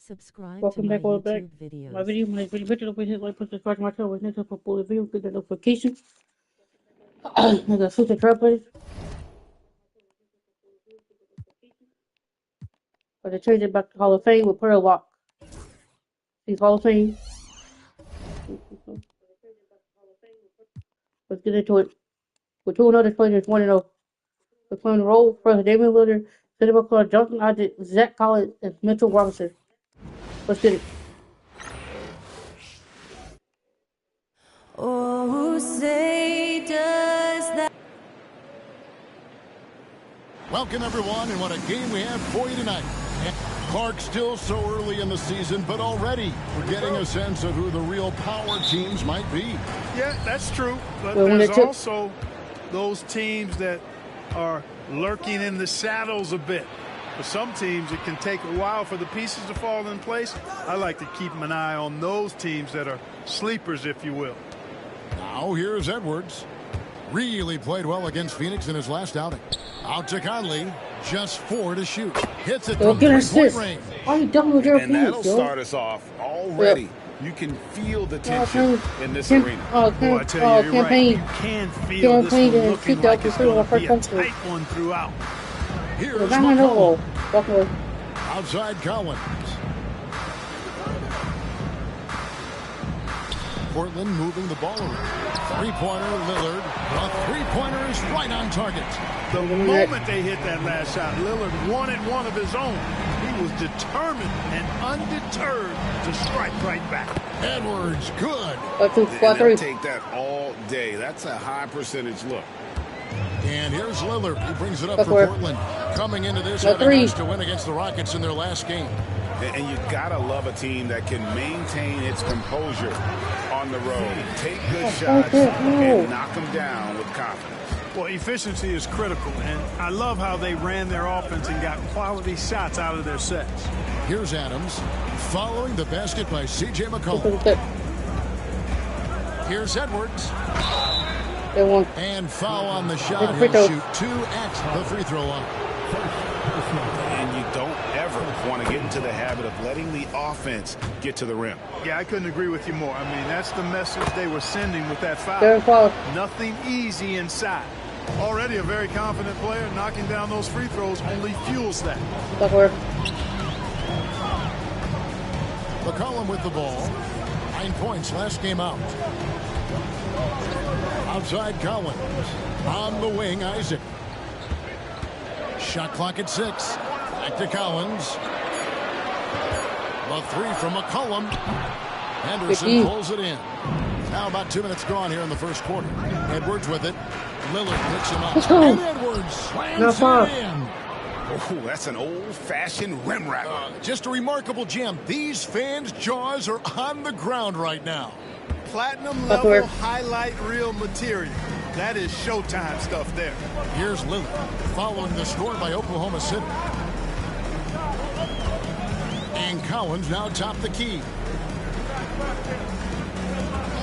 Subscribe to Welcome my back, welcome back. YouTube videos. My video, don't forget like, put subscribe to my channel, next up for full review, get the notification. I got future trailblazers. But they changed it back to Hall of Fame with prayer lock. He's Hall of Fame. Let's get into it. With 2 players 1-0. We're playing the role for Damian Lillard, Cinema Claude, Jonathan Isaac, Zach Collins, and Mitchell Robinson. Let's get it. Oh, say does that. Welcome, everyone, and what a game we have for you tonight. Clark, still so early in the season, but already we're getting a sense of who the real power teams might be. Yeah, that's true. But there's also those teams that are lurking in the shadows a bit. For some teams, it can take a while for the pieces to fall in place. I like to keep an eye on those teams that are sleepers, if you will. Now here's Edwards. Really played well against Phoenix in his last outing. Out to Conley. Just 4 to shoot. Hits it from three-point range. Why are you done with your And that'll start us off already. Yep. You can feel the tension in this arena. Boy, I tell you, you're right. You can feel this one looking like it's going to be a tight one throughout. Here's McCollum. Outside Collins. Portland moving the ball around. Three-pointer, Lillard. The three-pointer is right on target. The moment they hit that last shot, Lillard wanted one of his own. He was determined and undeterred to strike right back. Edwards, good. They'll take that all day. That's a high percentage look. And here's Lillard. He brings it up for Portland. Coming into this, having to win against the Rockets in their last game. And you gotta love a team that can maintain its composure on the road. Take good shots and knock them down with confidence. Well, efficiency is critical, and I love how they ran their offense and got quality shots out of their sets. Here's Adams following the basket by C.J. McCollum. Here's Edwards. And foul on the shot. He'll shoot 2 at the free throw line. And you don't ever want to get into the habit of letting the offense get to the rim. Yeah, I couldn't agree with you more. I mean, that's the message they were sending with that foul. Nothing easy inside. Already a very confident player, knocking down those free throws only fuels that. McCollum with the ball. 9 points last game out. Outside Collins. On the wing, Isaac. Shot clock at 6. Back to Collins. The 3 from McCollum. Henderson pulls it in. Now about 2 minutes gone here in the first quarter. Edwards with it. Lillard picks him up. And Edwards slams it in. Oh, that's an old-fashioned rim wrapper. Just a remarkable gem. These fans' jaws are on the ground right now. Platinum level highlight reel material. That is Showtime stuff there. Here's Lillard following the score by Oklahoma City. And Collins now top the key.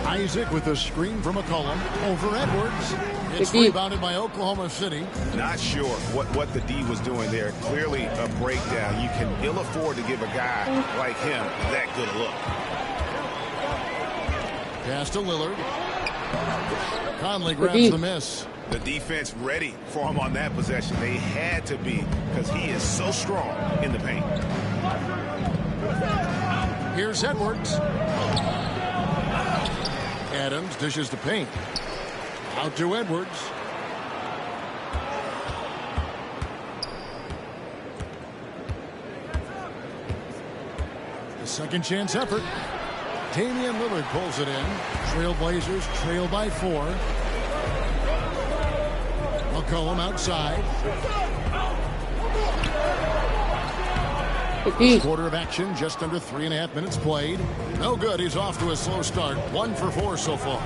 Isaac with a screen from McCollum over Edwards. It's rebounded by Oklahoma City. Not sure what the D was doing there. Clearly a breakdown. You can ill afford to give a guy like him that good a look. Pass to Lillard. Conley grabs the miss. The defense ready for him on that possession. They had to be because he is so strong in the paint. Here's Edwards. Adams dishes the paint. Out to Edwards. The second chance effort. Damian Lillard pulls it in. Trailblazers trail by 4. McCollum outside. First quarter of action, just under 3.5 minutes played. No good. He's off to a slow start. 1 for 4 so far.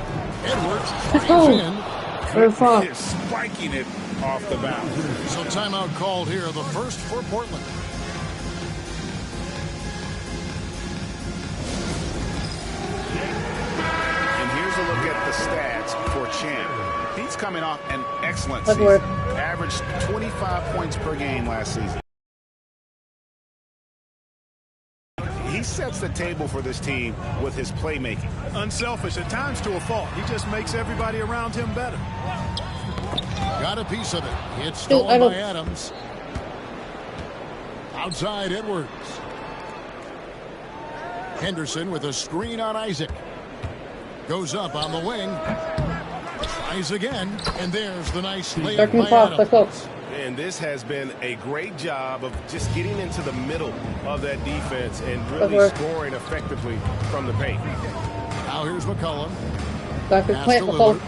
Edwards drives in. He's spiking it off the bounce. So timeout called here, the first for Portland. And here's a look at the stats for Champ. He's coming off an excellent season. Averaged 25 points per game last season. He sets the table for this team with his playmaking. Unselfish at times to a fault. He just makes everybody around him better. Got a piece of it. It's stolen by Adams. Outside Edwards. Henderson with a screen on Isaac. Goes up on the wing. Tries again. And there's the nice layup by Adams. And this has been a great job of just getting into the middle of that defense and really scoring effectively from the paint. Now here's McCollum. Pass to Lillard.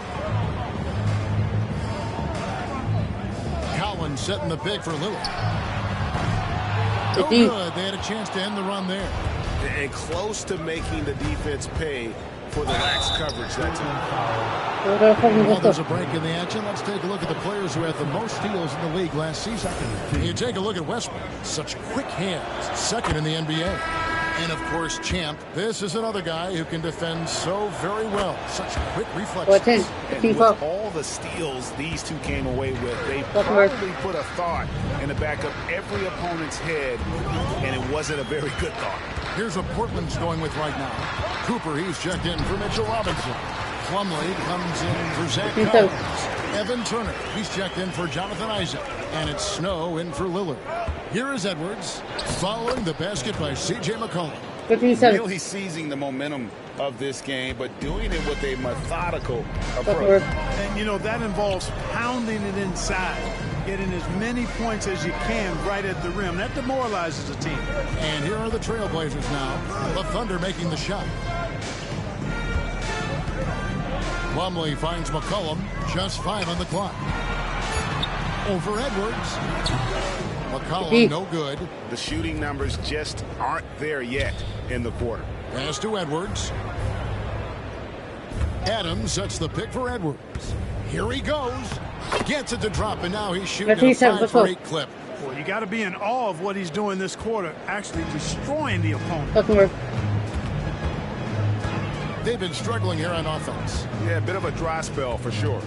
Collins setting the pick for Lillard. No good. They had a chance to end the run there. And close to making the defense pay for the lax coverage that time. Well, there's a break in the action. Let's take a look at the players who had the most steals in the league last season. You take a look at Westbrook. Such quick hands. Second in the NBA. And, of course, Champ. This is another guy who can defend so very well. Such quick reflexes. And with all the steals these two came away with, they probably put a thought in the back of every opponent's head, and it wasn't a very good thought. Here's what Portland's going with right now. Cooper, he's checked in for Mitchell Robinson. Plumlee comes in for Zach Collins. Evan Turner, he's checked in for Jonathan Isaac. And it's Snow in for Lillard. Here is Edwards, following the basket by C.J. McCollum. Really seizing the momentum of this game, but doing it with a methodical approach. And, you know, that involves pounding it inside, getting as many points as you can right at the rim. That demoralizes a team. And here are the Trailblazers now. The Thunder making the shot. Plumlee finds McCollum. Just 5 on the clock. Over Edwards. McCollum no good. The shooting numbers just aren't there yet in the quarter. Pass to Edwards. Adams sets the pick for Edwards. Here he goes. Gets it to drop, and now he's shooting a 5-for-8 clip. Well, you got to be in awe of what he's doing this quarter, actually destroying the opponent. They've been struggling here on offense. Yeah, a bit of a dry spell for sure.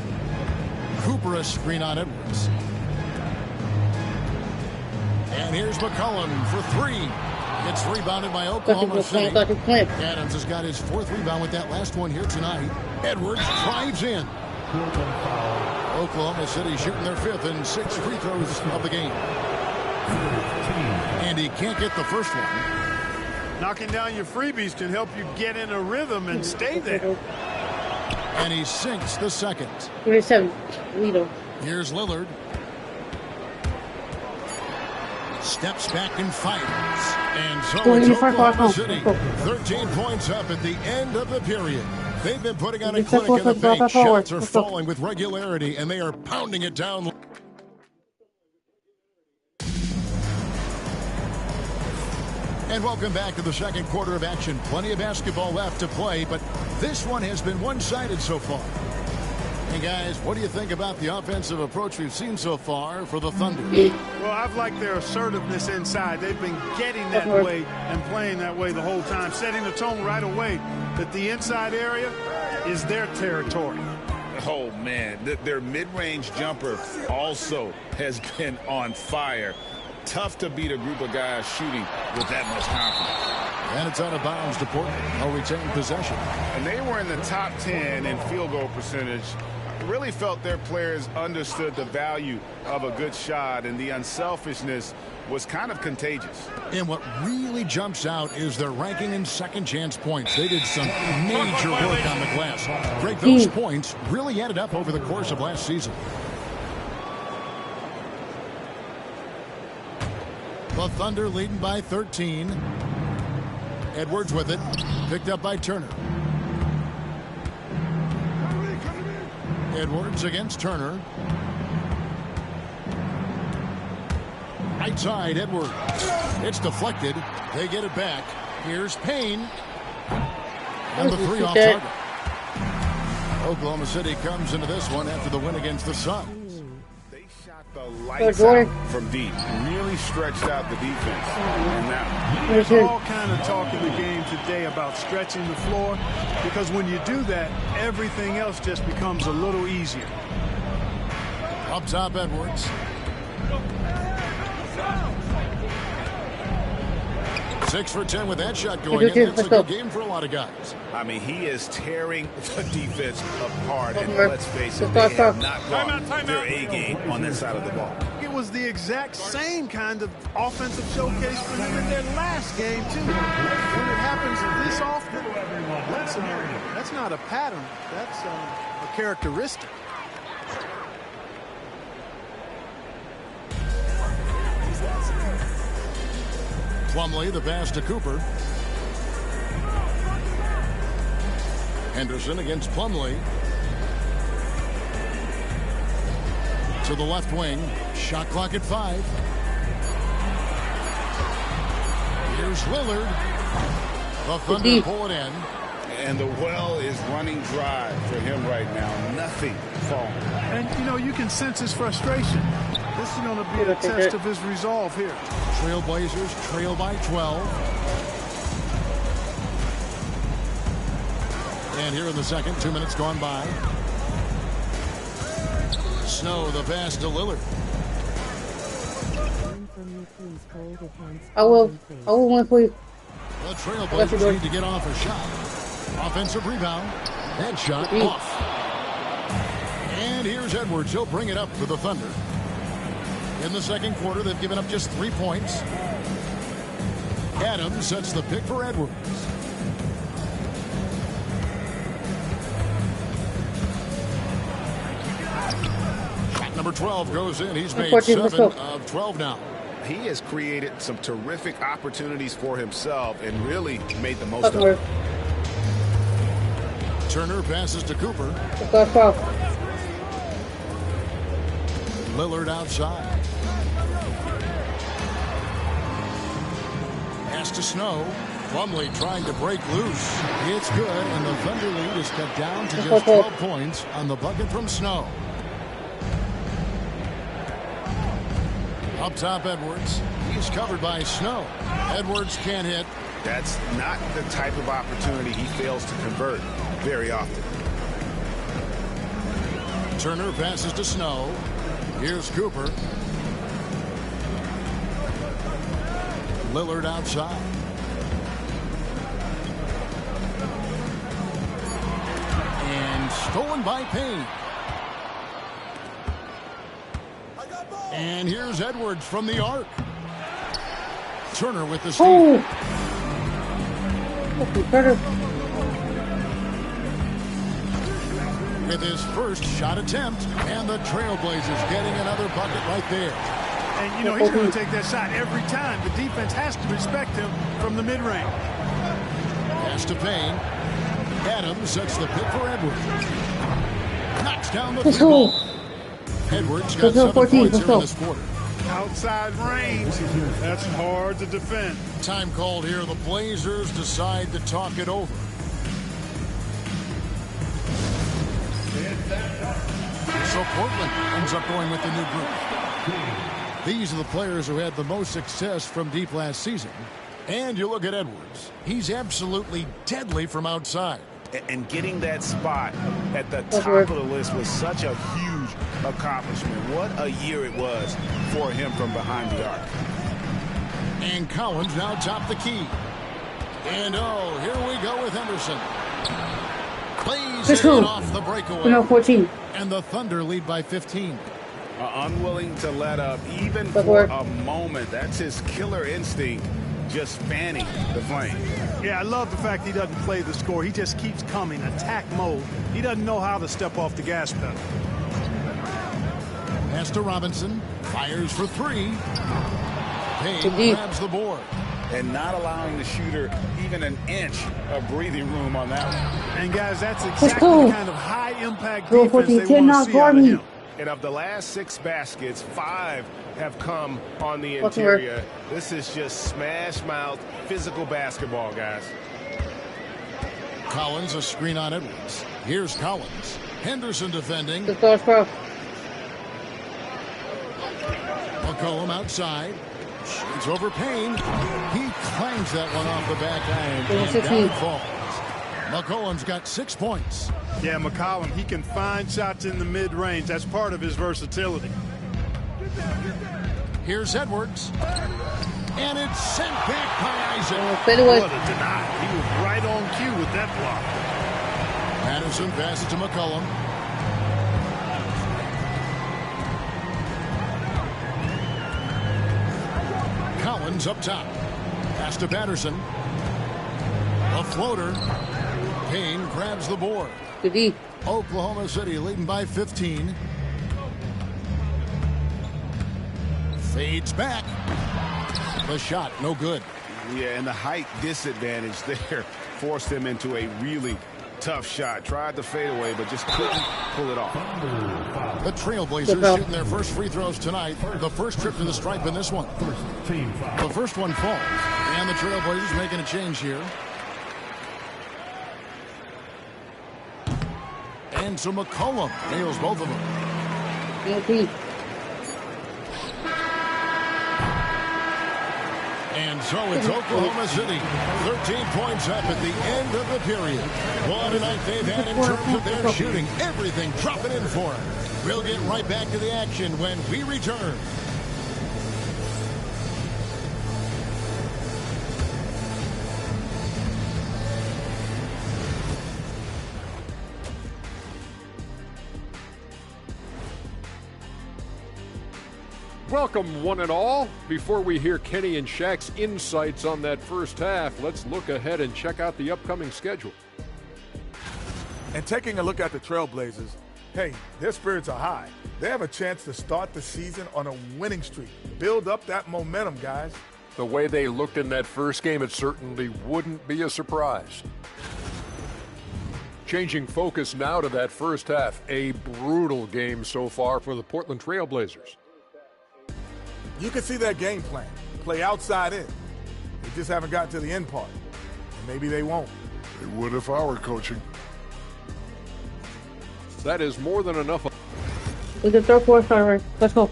Cooper a screen on Edwards. And here's McCollum for 3. It's rebounded by Oklahoma City. Adams has got his 4th rebound with that last one here tonight. Edwards drives in. Oklahoma City shooting their 5th and 6 free throws of the game. And he can't get the first one. Knocking down your freebies can help you get in a rhythm and stay there. And he sinks the second. Here's Lillard. Steps back and fires. And so it's Oklahoma City. 13 points up at the end of the period. They've been putting on a clinic in the paint. Shots are falling with regularity, and they are pounding it down. And welcome back to the second quarter of action. Plenty of basketball left to play, but this one has been one-sided so far. Hey, guys, what do you think about the offensive approach we've seen so far for the Thunder? Well, I've liked their assertiveness inside. They've been getting that way and playing that way the whole time, setting the tone right away that the inside area is their territory. Oh, man, their mid-range jumper also has been on fire. Tough to beat a group of guys shooting with that much confidence. And it's out of bounds to Portland. No retained possession. And they were in the top 10 in field goal percentage. Really felt their players understood the value of a good shot, and the unselfishness was kind of contagious. And what really jumps out is their ranking in second chance points. They did some major work on the glass. Greg, those points really added up over the course of last season. The Thunder leading by 13. Edwards with it. Picked up by Turner. Edwards against Turner. Right side, Edwards. It's deflected. They get it back. Here's Payne. And the three off target. Oklahoma City comes into this one after the win against the Suns. They shot the lights out from deep. Really stretched out the defense. And now there's all kind of talk in the game today about stretching the floor, because when you do that, everything else just becomes a little easier. Up top, Edwards. 6 for 10 with that shot going in. It's a good game for a lot of guys. I mean, he is tearing the defense apart. And let's face it, they have not gone their A game on that side of the ball. It was the exact same kind of offensive showcase for them in their last game, too. When it happens this often, that's not a pattern. That's a characteristic. Plumlee, the pass to Cooper. Henderson against Plumlee. To the left wing. Shot clock at 5. Here's Lillard. The Thunder pull it in. And the well is running dry for him right now. Nothing falling. And, you know, you can sense his frustration. This is going to be a test of his resolve here. Trailblazers trail by 12. And here in the second, 2 minutes gone by. Snow, the pass to Lillard. I will win for you. The Trailblazers need to get off a shot. Offensive rebound. And shot off. And here's Edwards. He'll bring it up for the Thunder. In the second quarter, they've given up just 3 points. Adams sets the pick for Edwards. Shot number 12 goes in. He's made 7 of 12 now. He has created some terrific opportunities for himself and really made the most of it. Turner passes to Cooper. Lillard outside. Pass to Snow. Plumlee trying to break loose. It's good, and the Thunder lead is cut down to just 12 points on the bucket from Snow. Up top, Edwards. He's covered by Snow. Edwards can't hit. That's not the type of opportunity he fails to convert very often. Turner passes to Snow. Here's Cooper. Lillard outside. And stolen by Payne. And here's Edwards from the arc. Turner with the steal. With his first shot attempt, and the Trailblazers getting another bucket right there. And, you know, he's going to take that shot every time. The defense has to respect him from the mid-range. Pass to Payne. Adams sets the pick for Edwards. Knocks down the three ball. Edwards got 7 points here in this quarter. Outside range. That's hard to defend. Time called here. The Blazers decide to talk it over. So Portland ends up going with the new group. These are the players who had the most success from deep last season. And you look at Edwards. He's absolutely deadly from outside. And getting that spot at the top of the list was such a huge accomplishment. What a year it was for him from behind the arc. And Collins now top the key. And oh, here we go with Henderson. Plays it off the breakaway. 14. And the Thunder lead by 15. Unwilling to let up even for a moment. That's his killer instinct, just fanning the flame. Yeah, I love the fact he doesn't play the score. He just keeps coming, attack mode. He doesn't know how to step off the gas pedal. Pass to Robinson. Fires for 3. Payne grabs the board. and not allowing the shooter even an inch of breathing room on that one. And guys, that's exactly the kind of high-impact defense they 14, want to see out of him. And of the last 6 baskets, 5 have come on the interior. This is just smash-mouth physical basketball, guys. Collins, a screen on Edwards. Here's Collins. Henderson defending. McCollum outside. Shoots over Payne. He clangs that one off the back iron. And down it falls. McCollum's got 6 points. Yeah, McCollum, he can find shots in the mid-range. That's part of his versatility. Here's Edwards. And it's sent back by Isaac. What a deny. He was right on cue with that block. Patterson passes to McCollum. Collins up top. Pass to Patterson. A floater. Payne grabs the board. Oklahoma City leading by 15. Fades back. The shot, no good. Yeah, and the height disadvantage there forced him into a really tough shot. Tried to fade away, but just couldn't pull it off. The Trailblazers shooting their first free throws tonight. The first trip to the stripe in this one. The first one falls. And the Trailblazers making a change here. And so McCollum nails both of them. And so it's Oklahoma City. 13 points up at the end of the period. What a night they've had in terms of their shooting. Everything dropping in for them. We'll get right back to the action when we return. Welcome, one and all. Before we hear Kenny and Shaq's insights on that first half, let's look ahead and check out the upcoming schedule. And taking a look at the Trailblazers, hey, their spirits are high. They have a chance to start the season on a winning streak. Build up that momentum, guys. The way they looked in that first game, it certainly wouldn't be a surprise. Changing focus now to that first half, a brutal game so far for the Portland Trailblazers. You can see their game plan. Play outside in. They just haven't gotten to the end part. And maybe they won't. They would if I were coaching. That is more than enough. We can throw 4 starter. Let's go.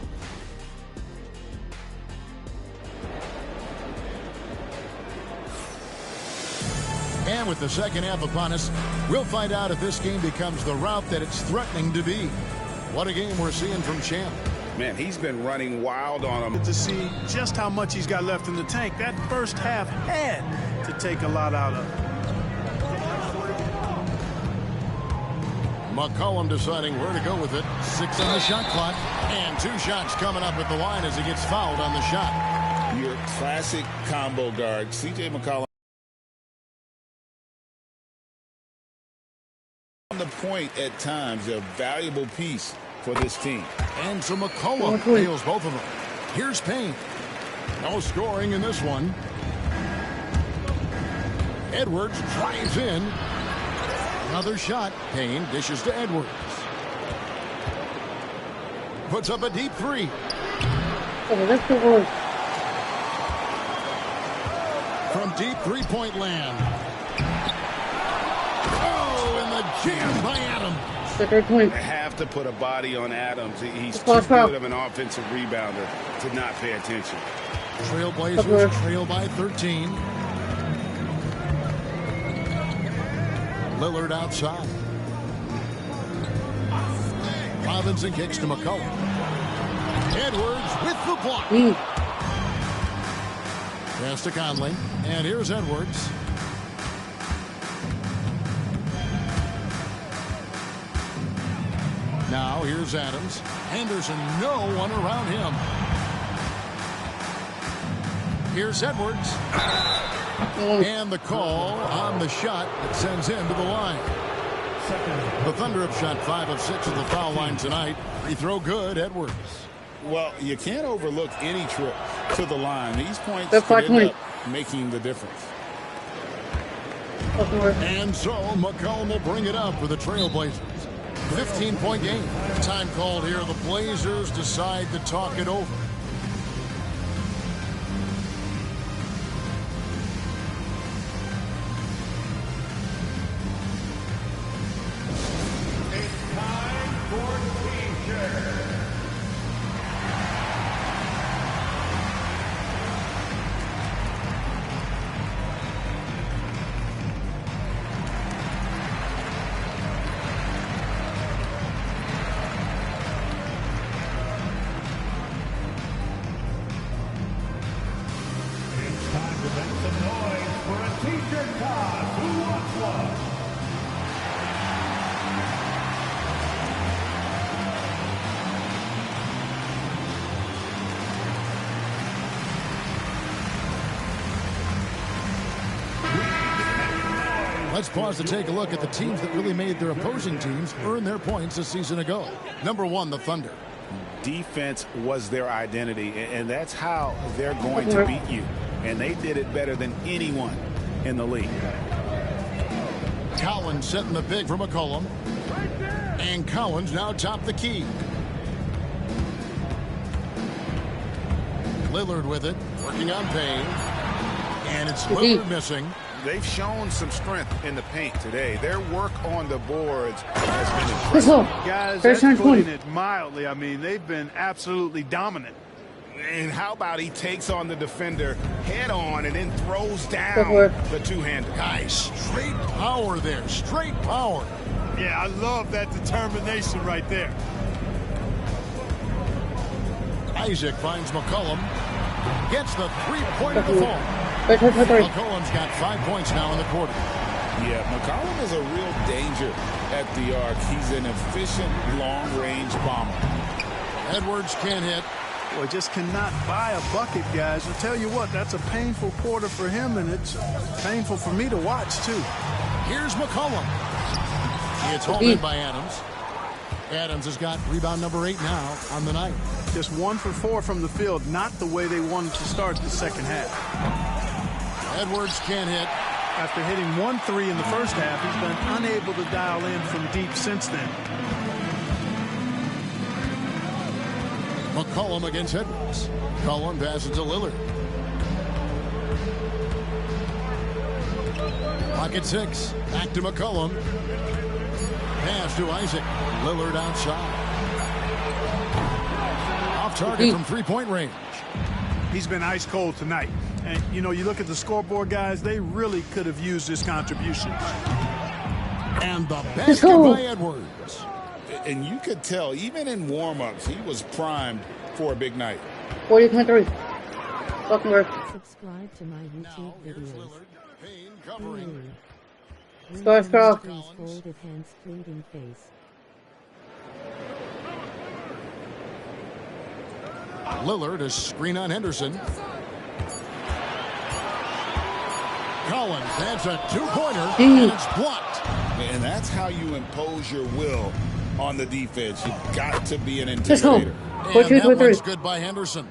And with the second half upon us, we'll find out if this game becomes the route that it's threatening to be. What a game we're seeing from Champ. Man, he's been running wild on him. To see just how much he's got left in the tank, that first half had to take a lot out of him. McCollum deciding where to go with it. 6 on the shot clock. And 2 shots coming up at the line as he gets fouled on the shot. Your classic combo guard, C.J. McCollum. On the point at times, a valuable piece for this team. And so McCollum nails both of them. Here's Payne. No scoring in this one. Edwards drives in. Another shot. Payne dishes to Edwards. Puts up a deep 3. From deep three-point land. Oh, and the jam by Adams. They have to put a body on Adams. He's too good of an offensive rebounder to not pay attention. Trailblazers trail by 13. Lillard outside. Robinson kicks to McCollum. Edwards with the block. Pass to Conley. And here's Edwards. Now here's Adams. Henderson, no one around him. Here's Edwards. And the call on the shot that sends him to the line. The Thunder have shot 5 of 6 at the foul line tonight. Free throw good, Edwards. Well, you can't overlook any trip to the line. These points could end up making the difference. And so McCollum will bring it up for the Trailblazers. 15-point game. Time called here. The Blazers decide to talk it over. It's time for teacher. Let's pause to take a look at the teams that really made their opposing teams earn their points a season ago. Number one, the Thunder. Defense was their identity, and that's how they're going to beat you. And they did it better than anyone in the league. Collins setting the big for McCollum. And Collins now top the key. Lillard with it, working on Payne. And it's Lillard missing. They've shown some strength in the paint today. Their work on the boards has been impressive. Guys, that's putting it mildly. I mean, they've been absolutely dominant. And how about he takes on the defender head on and then throws down the two-hander. Guys, straight power there. Straight power. Yeah, I love that determination right there. Isaac finds McCollum. Gets the three-point of the fall. McCollum's got 5 points now in the quarter. Yeah, McCollum is a real danger at the arc. He's an efficient long-range bomber. Edwards can't hit. Boy, just cannot buy a bucket, guys. I'll tell you what, that's a painful quarter for him, and it's painful for me to watch, too. Here's McCollum. It's hauled in by Adams. Adams has got rebound number 8 now on the night. Just 1 for 4 from the field, not the way they wanted to start the second half. Edwards can't hit. After hitting 1 3 in the first half, he's been unable to dial in from deep since then. McCollum against Edwards. Cullen passes to Lillard. Pocket 6. Back to McCollum. Pass to Isaac. Lillard outside. Off target from three-point range. He's been ice cold tonight. And, you know, you look at the scoreboard, guys, they really could have used his contribution. And the basket by Edwards. And you could tell, even in warm-ups, he was primed for a big night. 40-23. Buckner. Subscribe to my YouTube videos. Score. Folded hands, pleading face. Lillard is screen on Henderson. Collins, that's a two-pointer, and it's blocked. And that's how you impose your will on the defense. You've got to be an intimidator. And that one's good by Henderson.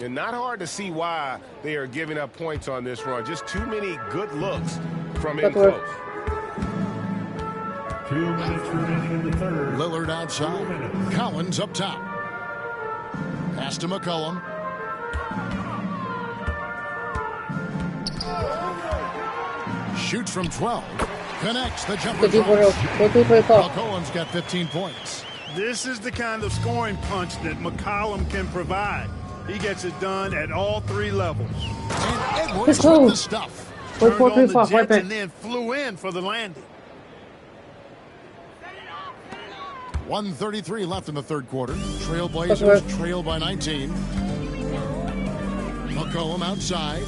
And not hard to see why they are giving up points on this run. Just too many good looks from in close. 2 minutes remaining in the third. Lillard outside. Collins up top. Pass to McCollum. Shoots from 12. Connects the jumper. McCollum's got 15 points. This is the kind of scoring punch that McCollum can provide. He gets it done at all 3 levels. And Edwards with the stuff. Turned on the jets and then flew in for the landing. 1:33 left in the third quarter. Trailblazers trail by 19. McCollum outside.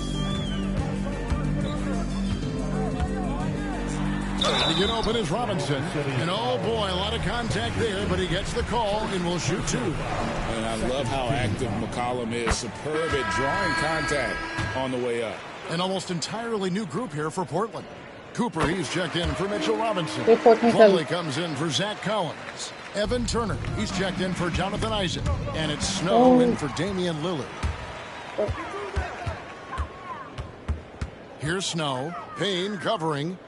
Trying to get open is Robinson. And oh boy, a lot of contact there, but he gets the call and will shoot 2. And I love how active McCollum is. Superb at drawing contact on the way up. An almost entirely new group here for Portland. Cooper, he's checked in for Mitchell Robinson. Plumlee comes in for Zach Collins. Evan Turner, he's checked in for Jonathan Isaac. And it's Snow in for Damian Lillard. Here's Snow. Payne covering.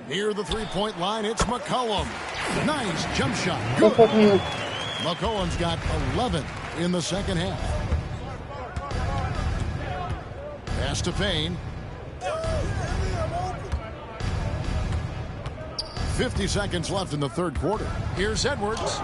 Near the three-point line, it's McCollum. Nice jump shot. Good. McCollum's got 11 in the second half. Pass to Payne. 50 seconds left in the third quarter. Here's Edwards.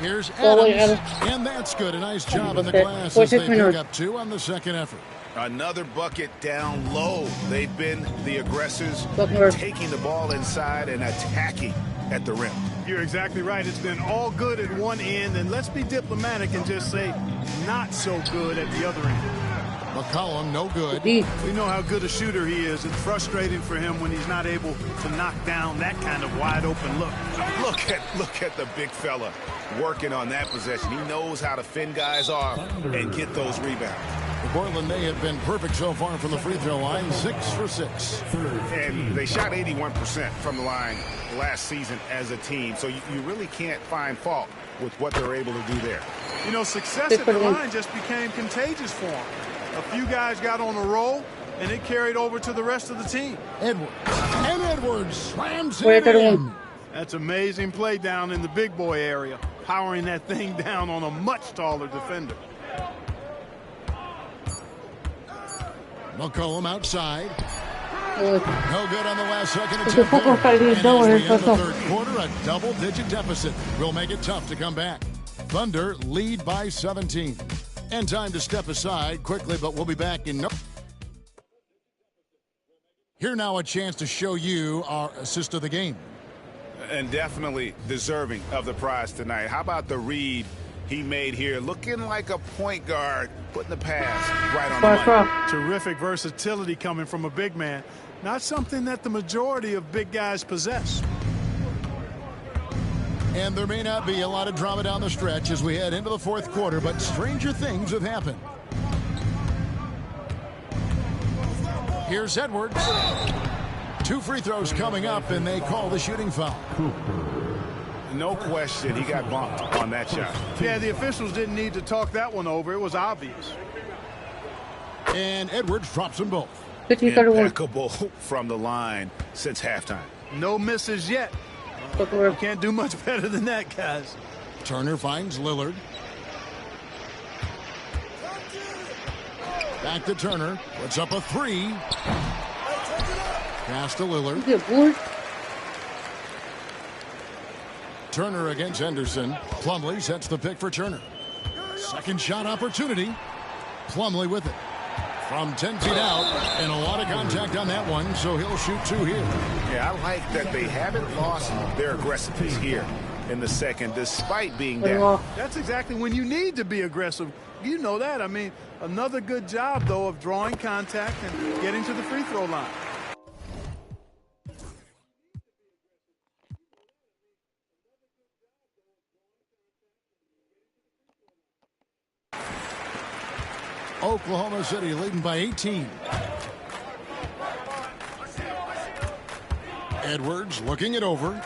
Here's Adams. And that's good. A nice job in the glass as they pick up 2 on the second effort. Another bucket down low. They've been the aggressors, taking the ball inside and attacking at the rim. You're exactly right. It's been all good at one end, and let's be diplomatic and just say not so good at the other end. McCollum, no good. We know how good a shooter he is. It's frustrating for him when he's not able to knock down that kind of wide open look. Look at the big fella working on that possession. He knows how to fend guys off and get those rebounds. Portland may have been perfect so far from the free throw line, 6 for 6. And they shot 81% from the line last season as a team, so you really can't find fault with what they're able to do there. You know, success at the line just became contagious for them. A few guys got on a roll, and it carried over to the rest of the team. Edwards. And Edwards slams it in. That's amazing play down in the big boy area, powering that thing down on a much taller defender. McCollum outside. No good on the last second attempt. And as we end the third quarter, a double-digit deficit will make it tough to come back. Thunder lead by 17. And time to step aside quickly, but we'll be back in no. Here now a chance to show you our assist of the game. And definitely deserving of the prize tonight. How about the read he made here? Looking like a point guard, putting the pass right on the money. Terrific versatility coming from a big man. Not something that the majority of big guys possess. And there may not be a lot of drama down the stretch as we head into the fourth quarter, but stranger things have happened. Here's Edwards. 2 free throws coming up, and they call the shooting foul. No question, he got bumped on that shot. Yeah, the officials didn't need to talk that one over. It was obvious. And Edwards drops them both. Impeccable from the line since halftime. No misses yet. Can't do much better than that, guys. Turner finds Lillard. Back to Turner. Puts up a 3. Pass to Lillard. Turner against Henderson. Plumlee sets the pick for Turner. Second shot opportunity. Plumlee with it. From 10 feet out, and a lot of contact on that one, so he'll shoot 2 here. Yeah, I like that they haven't lost their aggressiveness here in the second, despite being down. That's exactly when you need to be aggressive. You know that. I mean, another good job, though, of drawing contact and getting to the free throw line. Oklahoma City leading by 18. Edwards looking it over.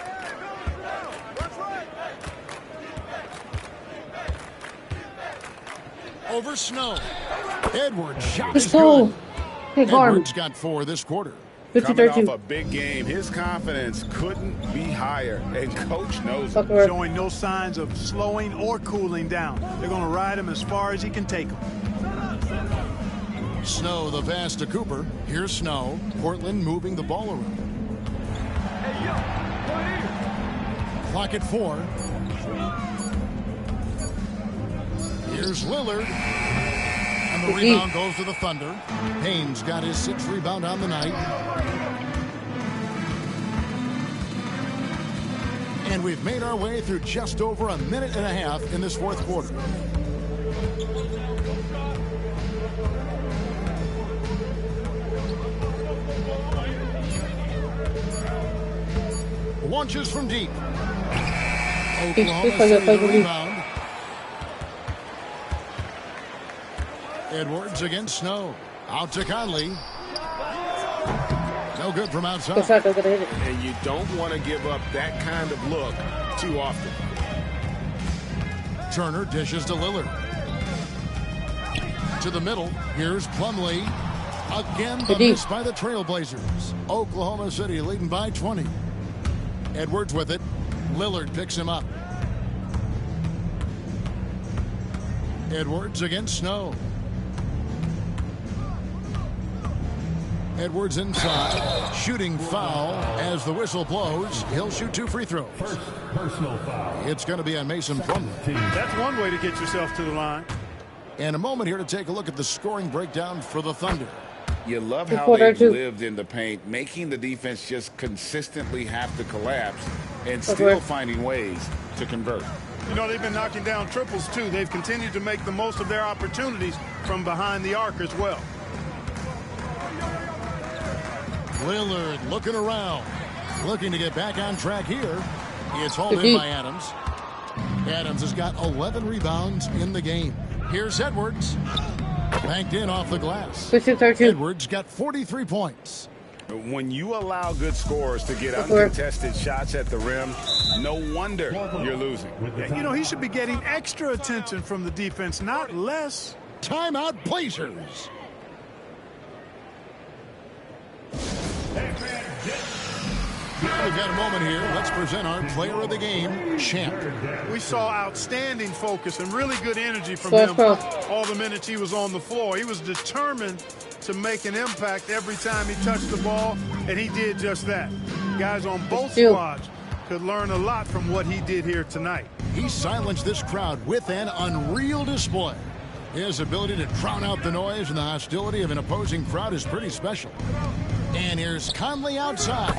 Over Snow. Edwards shot is good. Edwards got 4 this quarter. Coming off a big game, his confidence couldn't be higher, and coach knows it. Showing no signs of slowing or cooling down. They're going to ride him as far as he can take him. Snow the pass to Cooper. Here's Snow. Portland moving the ball around. Clock at 4. Here's Lillard. And the rebound goes to the Thunder. Haynes got his 6th rebound on the night. And we've made our way through just over a minute and a half in this fourth quarter. Launches from deep. Oklahoma City the rebound. Edwards against Snow. Out to Conley. No good from outside. And you don't want to give up that kind of look too often. Turner dishes to Lillard. To the middle. Here's Plumlee. Again, the miss by the Trailblazers. Oklahoma City leading by 20. Edwards with it. Lillard picks him up. Edwards against Snow. Edwards inside. Shooting foul as the whistle blows. He'll shoot 2 free throws. First personal foul. It's going to be on Mason Plumlee. That's one way to get yourself to the line. And a moment here to take a look at the scoring breakdown for the Thunder. You love how they've lived in the paint, making the defense just consistently have to collapse and still finding ways to convert. You know, they've been knocking down triples, too. They've continued to make the most of their opportunities from behind the arc as well. Lillard looking around, looking to get back on track here. It's hauled in by Adams. Adams has got 11 rebounds in the game. Here's Edwards. Banked in off the glass. Edwards got 43 points. When you allow good scorers to get uncontested shots at the rim, no wonder you're losing. You know, he should be getting extra attention from the defense, not less. Timeout, Blazers. We've got a moment here. Let's present our player of the game, Champ. We saw outstanding focus and really good energy from him all the minutes he was on the floor. He was determined to make an impact every time he touched the ball, and he did just that. Guys on both squads could learn a lot from what he did here tonight. He silenced this crowd with an unreal display. His ability to drown out the noise and the hostility of an opposing crowd is pretty special. And here's Conley outside.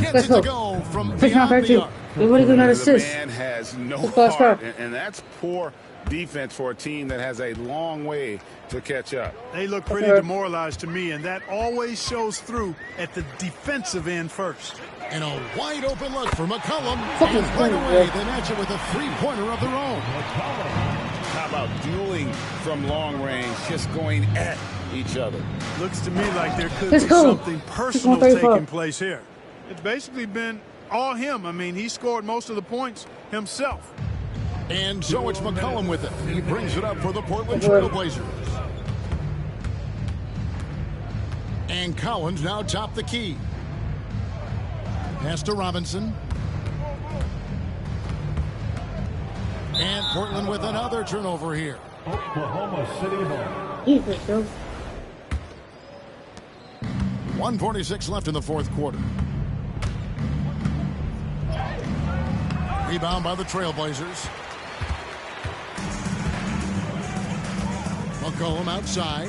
Gets it to go from beyond the arc. The man has no heart, and that's poor defense for a team that has a long way to catch up. They look pretty demoralized to me, and that always shows through at the defensive end first. And a wide open look for McCollum. And right away, they match it with a three-pointer of their own. How about dueling from long range, just going at each other? Looks to me like there could be something personal taking place here. It's basically been all him. I mean, he scored most of the points himself. And so it's McCollum with it. He brings it up for the Portland Trail Blazers. And Collins now top the key. Pass to Robinson. And Portland with another turnover here. Oklahoma City ball. 1:46 left in the fourth quarter. Rebound by the Trailblazers. McCollum outside.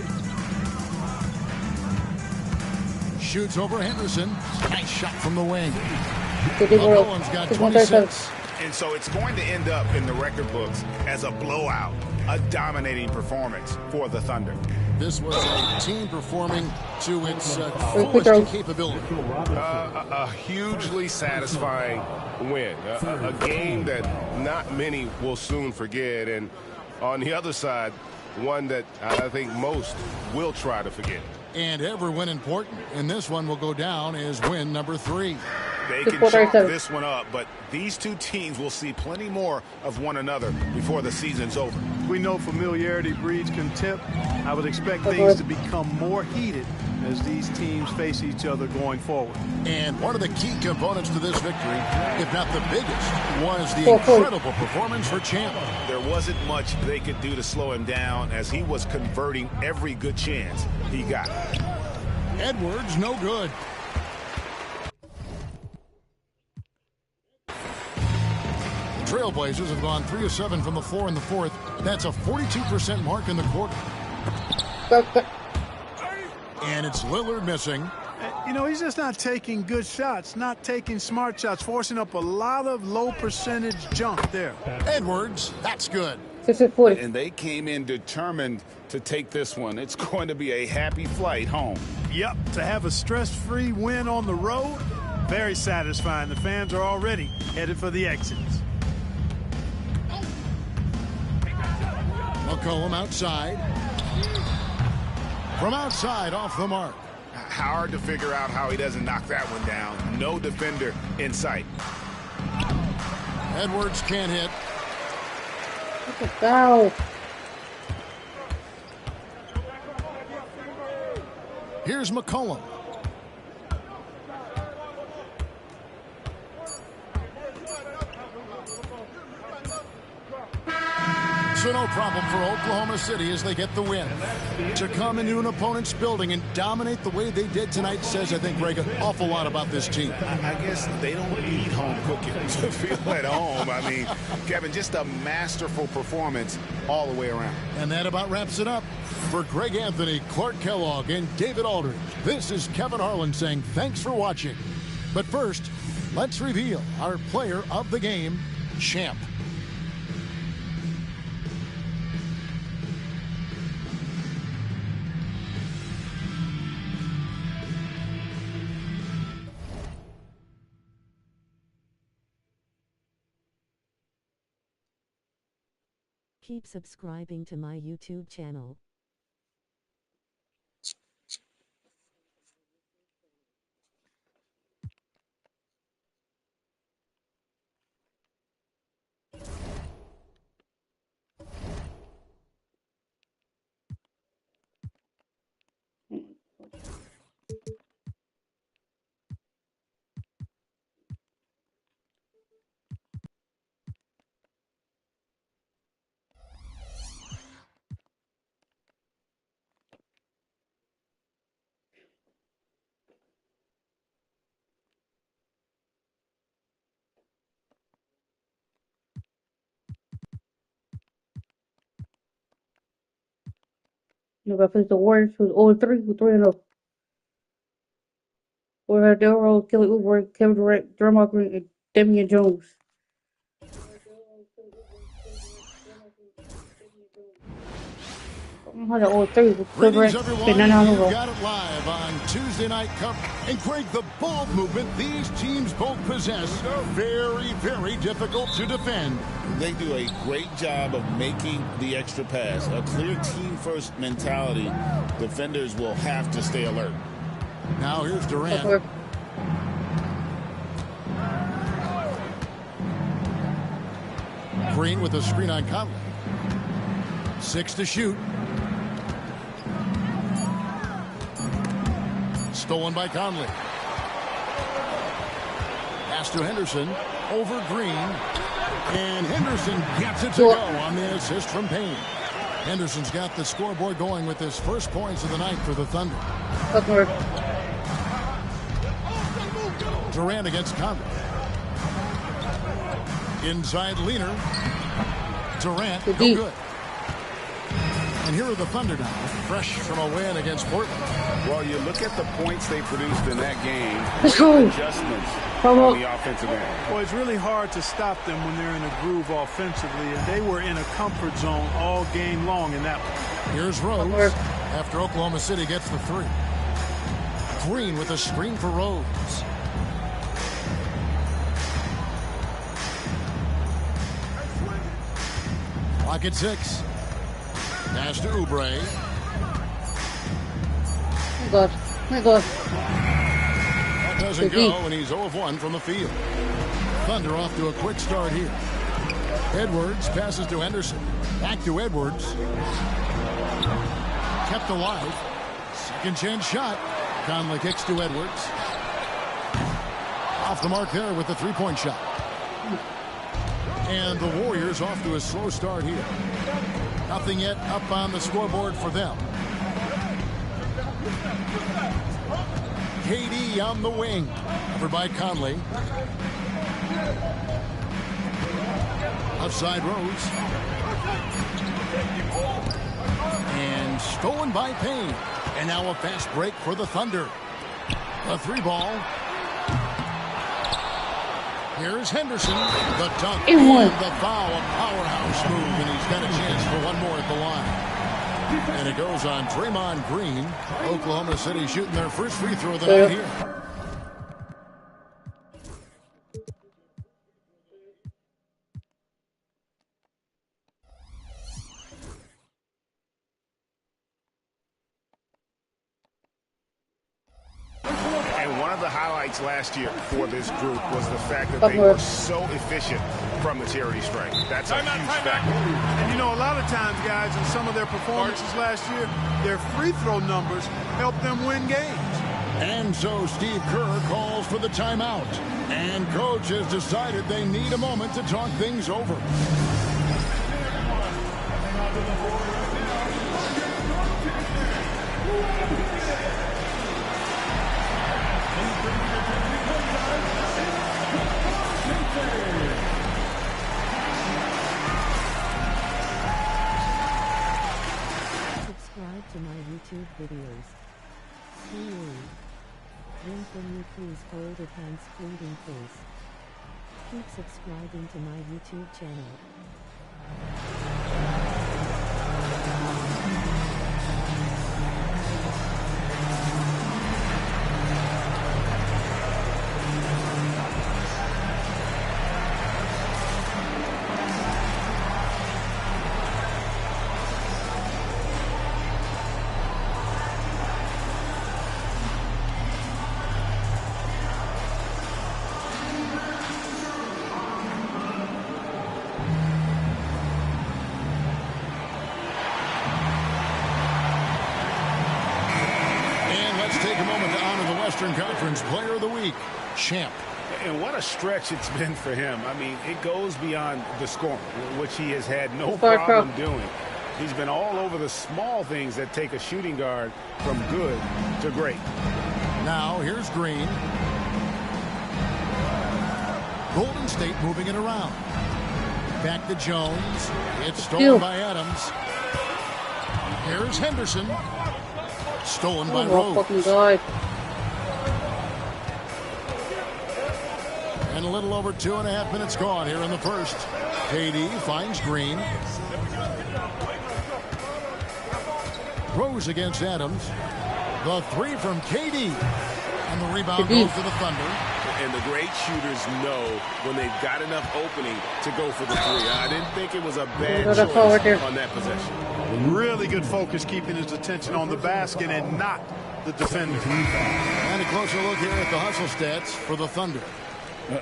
Shoots over Henderson. Nice shot from the wing. McCollum's got 26. And so it's going to end up in the record books as a blowout, a dominating performance for the Thunder. This was a team performing to its fullest capability. A hugely satisfying win. A game that not many will soon forget. And on the other side, one that I think most will try to forget. And every win important. And this one will go down as win number 3. They can chalk this one up, but these two teams will see plenty more of one another before the season's over. We know familiarity breeds contempt. I would expect things to become more heated as these teams face each other going forward. And one of the key components to this victory, if not the biggest, was the incredible performance for Champ. There wasn't much they could do to slow him down as he was converting every good chance he got. Edwards, no good. Trailblazers have gone 3 of 7 from the floor in the fourth. That's a 42% mark in the quarter. And it's Lillard missing. You know, he's just not taking good shots, not taking smart shots, forcing up a lot of low percentage junk there. Edwards, that's good. And they came in determined to take this one. It's going to be a happy flight home. Yep, to have a stress-free win on the road, very satisfying. The fans are already headed for the exits. McCollum outside. From outside, off the mark. Hard to figure out how he doesn't knock that one down. No defender in sight. Edwards can't hit. Foul. Here's McCollum. So no problem for Oklahoma City as they get the win. To come into an opponent's building and dominate the way they did tonight says, I think, Greg, an awful lot about this team. I guess they don't need home cooking to feel at home. I mean, Kevin, just a masterful performance all the way around. And that about wraps it up. For Greg Anthony, Clark Kellogg, and David Aldridge, this is Kevin Harlan saying thanks for watching. But first, let's reveal our player of the game, Champ. Keep subscribing to my YouTube channel. You know, I faced the Warriors, who's 0-3, who's 3-0. Or Daryl Rose, Kelly Oubre, Kevin Durant, Draymond Green, and Damian Jones. Greetings, everyone. You got it live on Tuesday Night Cup. And Greg, the ball movement these teams both possess, very, very difficult to defend. They do a great job of making the extra pass. A clear team-first mentality. Defenders will have to stay alert. Now here's Durant. Green with a screen on Conley. 6 to shoot. Stolen by Conley. Pass to Henderson. Over Green. And Henderson gets it to go on the assist from Payne. Henderson's got the scoreboard going with his first points of the night for the Thunder. Durant against Conley. Inside Leaner. Durant, no good. And here are the Thunder now, fresh from a win against Portland. Well, you look at the points they produced in that game. Adjustments on the offensive end. Well, it's really hard to stop them when they're in a groove offensively, and they were in a comfort zone all game long in that one. Here's Rose after Oklahoma City gets the 3. Green with a screen for Rose. Clock at 6. Pass to Oubre. My God. My God. That doesn't go, and he's 0 of 1 from the field. Thunder off to a quick start here. Edwards passes to Henderson. Back to Edwards. Kept alive. Second chance shot. Conley kicks to Edwards. Off the mark there with the three-point shot. And the Warriors off to a slow start here. Nothing yet up on the scoreboard for them. KD on the wing. Covered by Conley. Outside Rose. And stolen by Payne. And now a fast break for the Thunder. A 3-ball. Here's Henderson. The dunk and the foul. A powerhouse move. And he's got a chance for one more at the line. And it goes on Draymond Green. Oklahoma City shooting their first free throw of the night here. highlights last year for this group was the fact that they were so efficient from the charity stripe. That's a huge factor. And you know, a lot of times, guys, in some of their performances last year, their free throw numbers helped them win games. And so Steve Kerr calls for the timeout. And coach has decided they need a moment to talk things over. Subscribe to my YouTube videos. See you. When can you please hold a hand's pleading face? Keep subscribing to my YouTube channel. Conference Player of the Week, Champ. And what a stretch it's been for him. I mean, it goes beyond the scoring, which he has had no problem doing. He's been all over the small things that take a shooting guard from good to great. Now, here's Green. Golden State moving it around. Back to Jones. It's stolen by Adams. Here's Henderson. Stolen by Rose. And a little over 2.5 minutes gone here in the first. KD finds Green. Rose against Adams. The three from KD. And the rebound goes to the Thunder. And the great shooters know when they've got enough opening to go for the three. I didn't think it was a bad choice on that possession. Really good focus, keeping his attention on the basket and not the defender. And a closer look here at the hustle stats for the Thunder.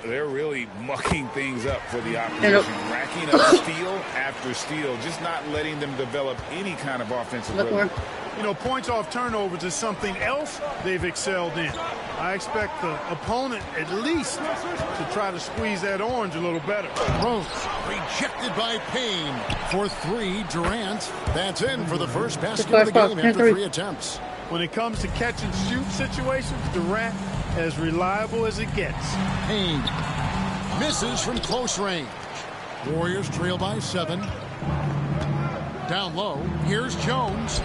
They're really mucking things up for the opposition, racking up steal after steal, just not letting them develop any kind of offensive rhythm. You know, points off turnovers is something else they've excelled in. I expect the opponent at least to try to squeeze that orange a little better. Rose rejected by Payne for three. Durant, that's in for the first basket of the game after 3 attempts. When it comes to catch and shoot situations, Durant as reliable as it gets. Payne misses from close range. Warriors trail by 7. Down low, here's Jones.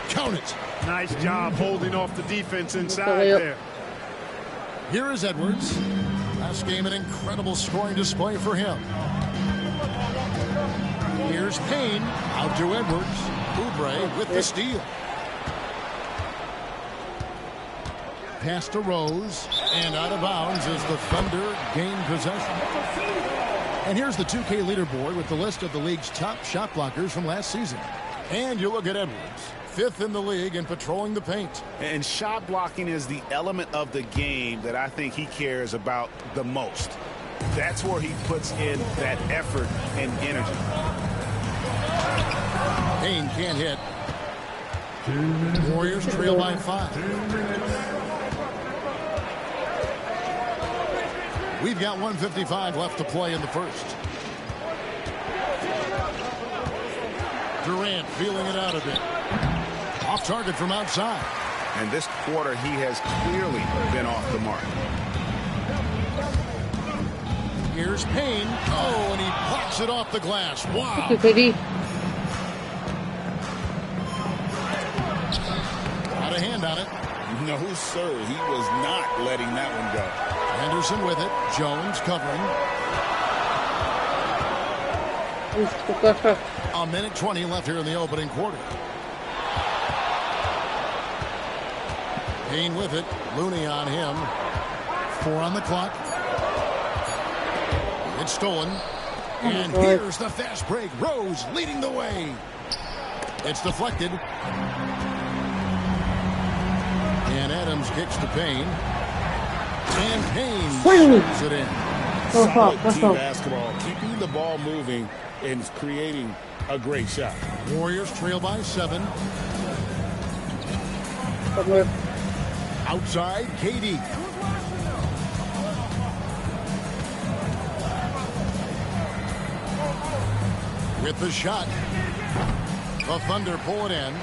Count it. Nice job holding off the defense inside there. Here is Edwards. Last game, an incredible scoring display for him. Here's Payne. Out to Edwards. Oubre with the steal. Pass to Rose. And out of bounds as the Thunder gain possession. And here's the 2K leaderboard with the list of the league's top shot blockers from last season. And you look at Edwards, 5th in the league in patrolling the paint. And shot blocking is the element of the game that I think he cares about the most. That's where he puts in that effort and energy. Payne can't hit. Warriors trail by 5. We've got 1:55 left to play in the first. Durant feeling it out a bit. Off target from outside. And this quarter, he has clearly been off the mark. Here's Payne. Oh, and he pops it off the glass. Wow. Got a hand on it. No, sir. He was not letting that one go. Henderson with it. Jones covering. A minute 20 left here in the opening quarter. Payne with it. Looney on him. 4 on the clock. It's stolen. And here's the fast break. Rose leading the way. It's deflected. And Adams Adams kicks to Payne. And Payne shoots it in. Solid team basketball, keeping the ball moving and creating a great shot. Warriors trail by 7. Outside, KD. With the shot. The Thunder pull it in.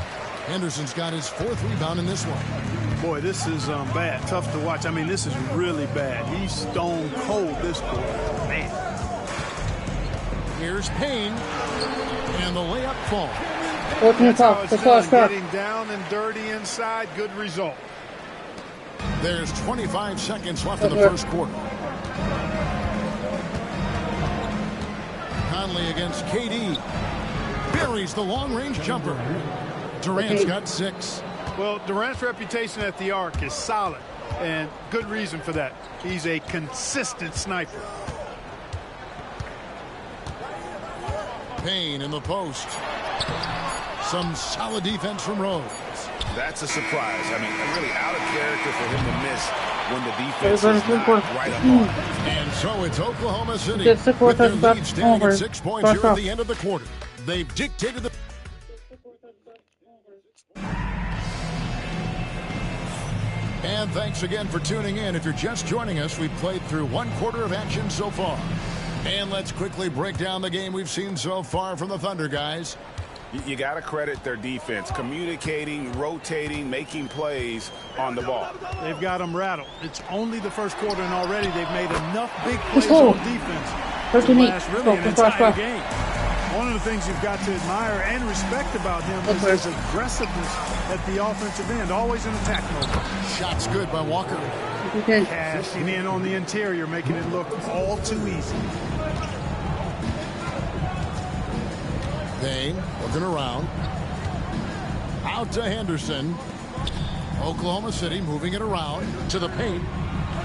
Henderson's got his 4th rebound in this one. Boy, this is bad. Tough to watch. I mean, this is really bad. He's stone cold this quarter. Man. Here's Payne. And the layup falls. That's how it's done. Getting down and dirty inside. Good result. There's 25 seconds left in the first quarter. Conley against KD. Buries the long-range jumper. Durant's got 6. Well, Durant's reputation at the arc is solid, and good reason for that. He's a consistent sniper. Payne in the post. Some solid defense from Rose. That's a surprise. I mean, really out of character for him to miss when the defense is not right up on. And so it's Oklahoma City with their lead standing at 6 points here at the end of the quarter. They've dictated the... And thanks again for tuning in. If you're just joining us, we've played through 1 quarter of action so far. And let's quickly break down the game we've seen so far from the Thunder, guys. You got to credit their defense, communicating, rotating, making plays on the ball. They've got them rattled. It's only the first quarter, and already they've made enough big plays on defense to last really an entire game. One of the things you've got to admire and respect about him is his aggressiveness at the offensive end, always in attack mode. Shots good by Walker. Cashing in on the interior, making it look all too easy. Payne looking around. Out to Henderson. Oklahoma City moving it around to the paint.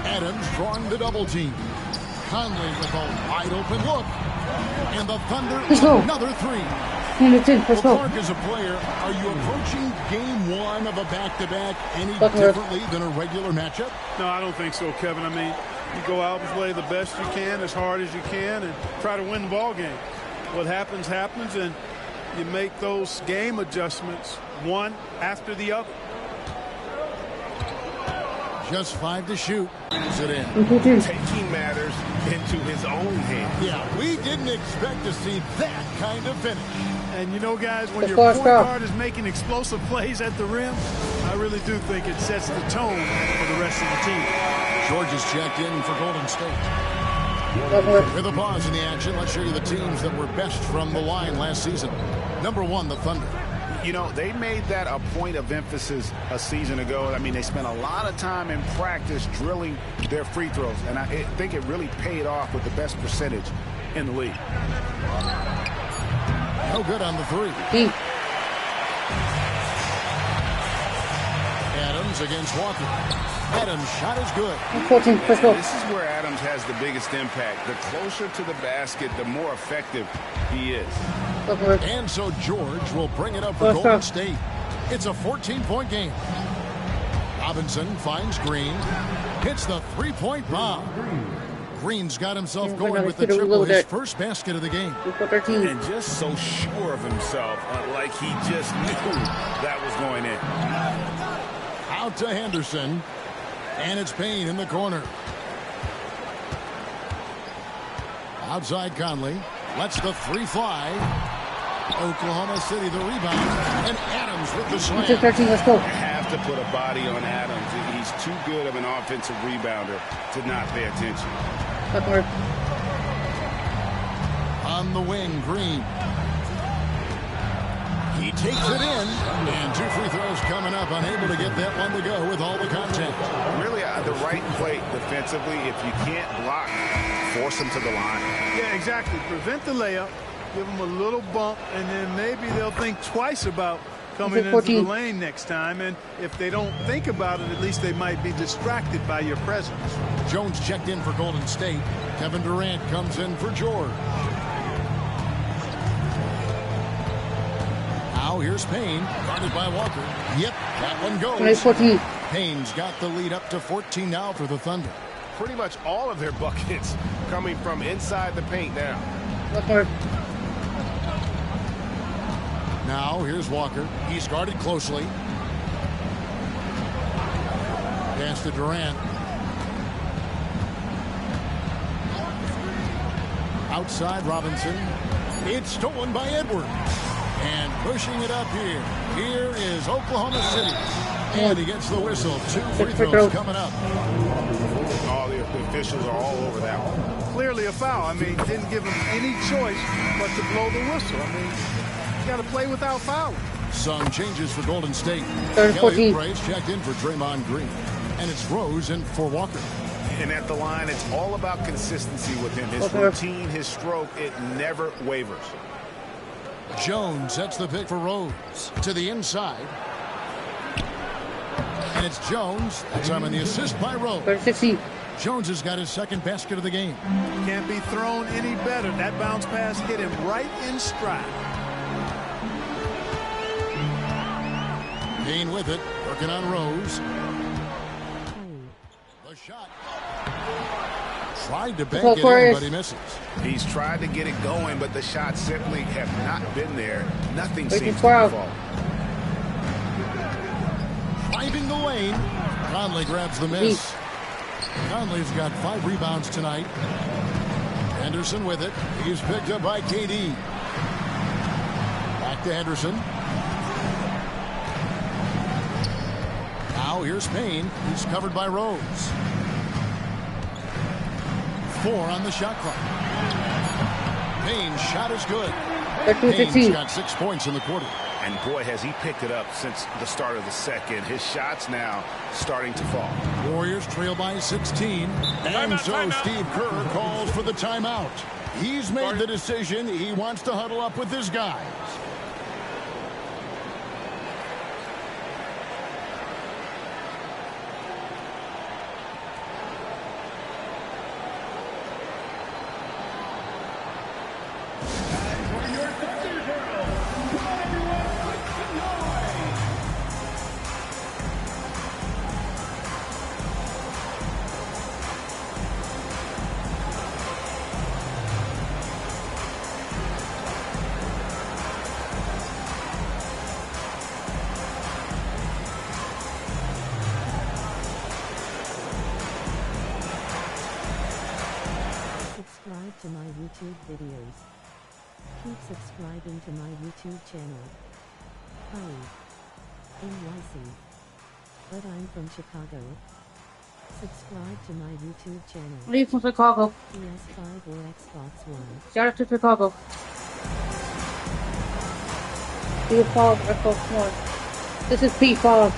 Adams drawing the double team. Conley with a wide open look. And the Thunder another 3. Well, Clark, as a player, are you approaching game 1 of a back-to-back any differently than a regular matchup? No, I don't think so, Kevin. I mean, you go out and play the best you can, as hard as you can, and try to win the ball game. What happens, happens, and you make those game adjustments one after the other. Just 5 to shoot. Is it in? Taking matters into his own hands. Yeah, we didn't expect to see that kind of finish. And you know, guys, when your point guard is making explosive plays at the rim, I really do think it sets the tone for the rest of the team. George is checked in for Golden State. With a pause in the action, let's show you the teams that were best from the line last season. Number 1, the Thunder. You know, they made that a point of emphasis a season ago. I mean, they spent a lot of time in practice drilling their free throws, and I think it really paid off with the best percentage in the league. No good on the 3. Adams against Walker. Adams' shot is good. This is where Adams has the biggest impact. The closer to the basket, the more effective he is. And so George will bring it up for Golden State. It's a 14-point game. Robinson finds Green. Hits the 3-point bomb. Green's got himself going with the triple, his first basket of the game. And just so sure of himself, like he just knew that was going in. Out to Henderson. And it's Payne in the corner. Outside Conley. Lets the 3 fly. Oklahoma City the rebound. And Adams with the slam. Let's go. Have to put a body on Adams. He's too good of an offensive rebounder to not pay attention. On the wing, Green. He takes it in. And 2 free throws coming up. Unable to get that one to go with all the contact. Really the right play defensively. If you can't block, force them to the line. Yeah, exactly. Prevent the layup. Give them a little bump. And then maybe they'll think twice about coming into the lane next time. And if they don't think about it, at least they might be distracted by your presence. Jones checked in for Golden State. Kevin Durant comes in for George. Now here's Payne, guarded by Walker. Yep, that one goes. Payne's got the lead up to 14 now for the Thunder. Pretty much all of their buckets coming from inside the paint now. Now here's Walker. He's guarded closely. Pass to Durant. Outside Robinson. It's stolen by Edwards. And pushing it up here. Here is Oklahoma City. And he gets the whistle. 2 free throws coming up. All the officials are all over that one. Clearly a foul. I mean, didn't give him any choice but to blow the whistle. I mean, you got to play without fouling. Some changes for Golden State. 14. Kelly Oubre checked in for Draymond Green. And it's Rose in for Walker. And at the line, it's all about consistency with him. His routine, his stroke, it never wavers. Jones sets the pick for Rose. To the inside. And it's Jones. That's on the assist by Rose. 16. Jones has got his second basket of the game. Can't be thrown any better. That bounce pass hit him right in stride. Payne with it. Working on Rose. The shot. Tried to bank it in, but he misses. He's tried to get it going, but the shots simply have not been there. Nothing seems to fall. Driving the lane. Conley grabs the miss. Conley's got 5 rebounds tonight. Henderson with it. He's picked up by KD. Back to Henderson. Now here's Payne. He's covered by Rose. 4 on the shot clock. Payne's shot is good. Payne's got 6 points in the quarter. And boy, has he picked it up since the start of the second. His shots now starting to fall. Warriors trail by 16. And so Steve Kerr calls for the timeout. He's made the decision. He wants to huddle up with his guys. Subscribe to my YouTube videos. Keep subscribing to my YouTube channel. Hi. NYC. But I'm from Chicago. Subscribe to my YouTube channel. Leave from Chicago. PS5 or Xbox One. Shout out to Chicago. PS5 Xbox One. This is P5.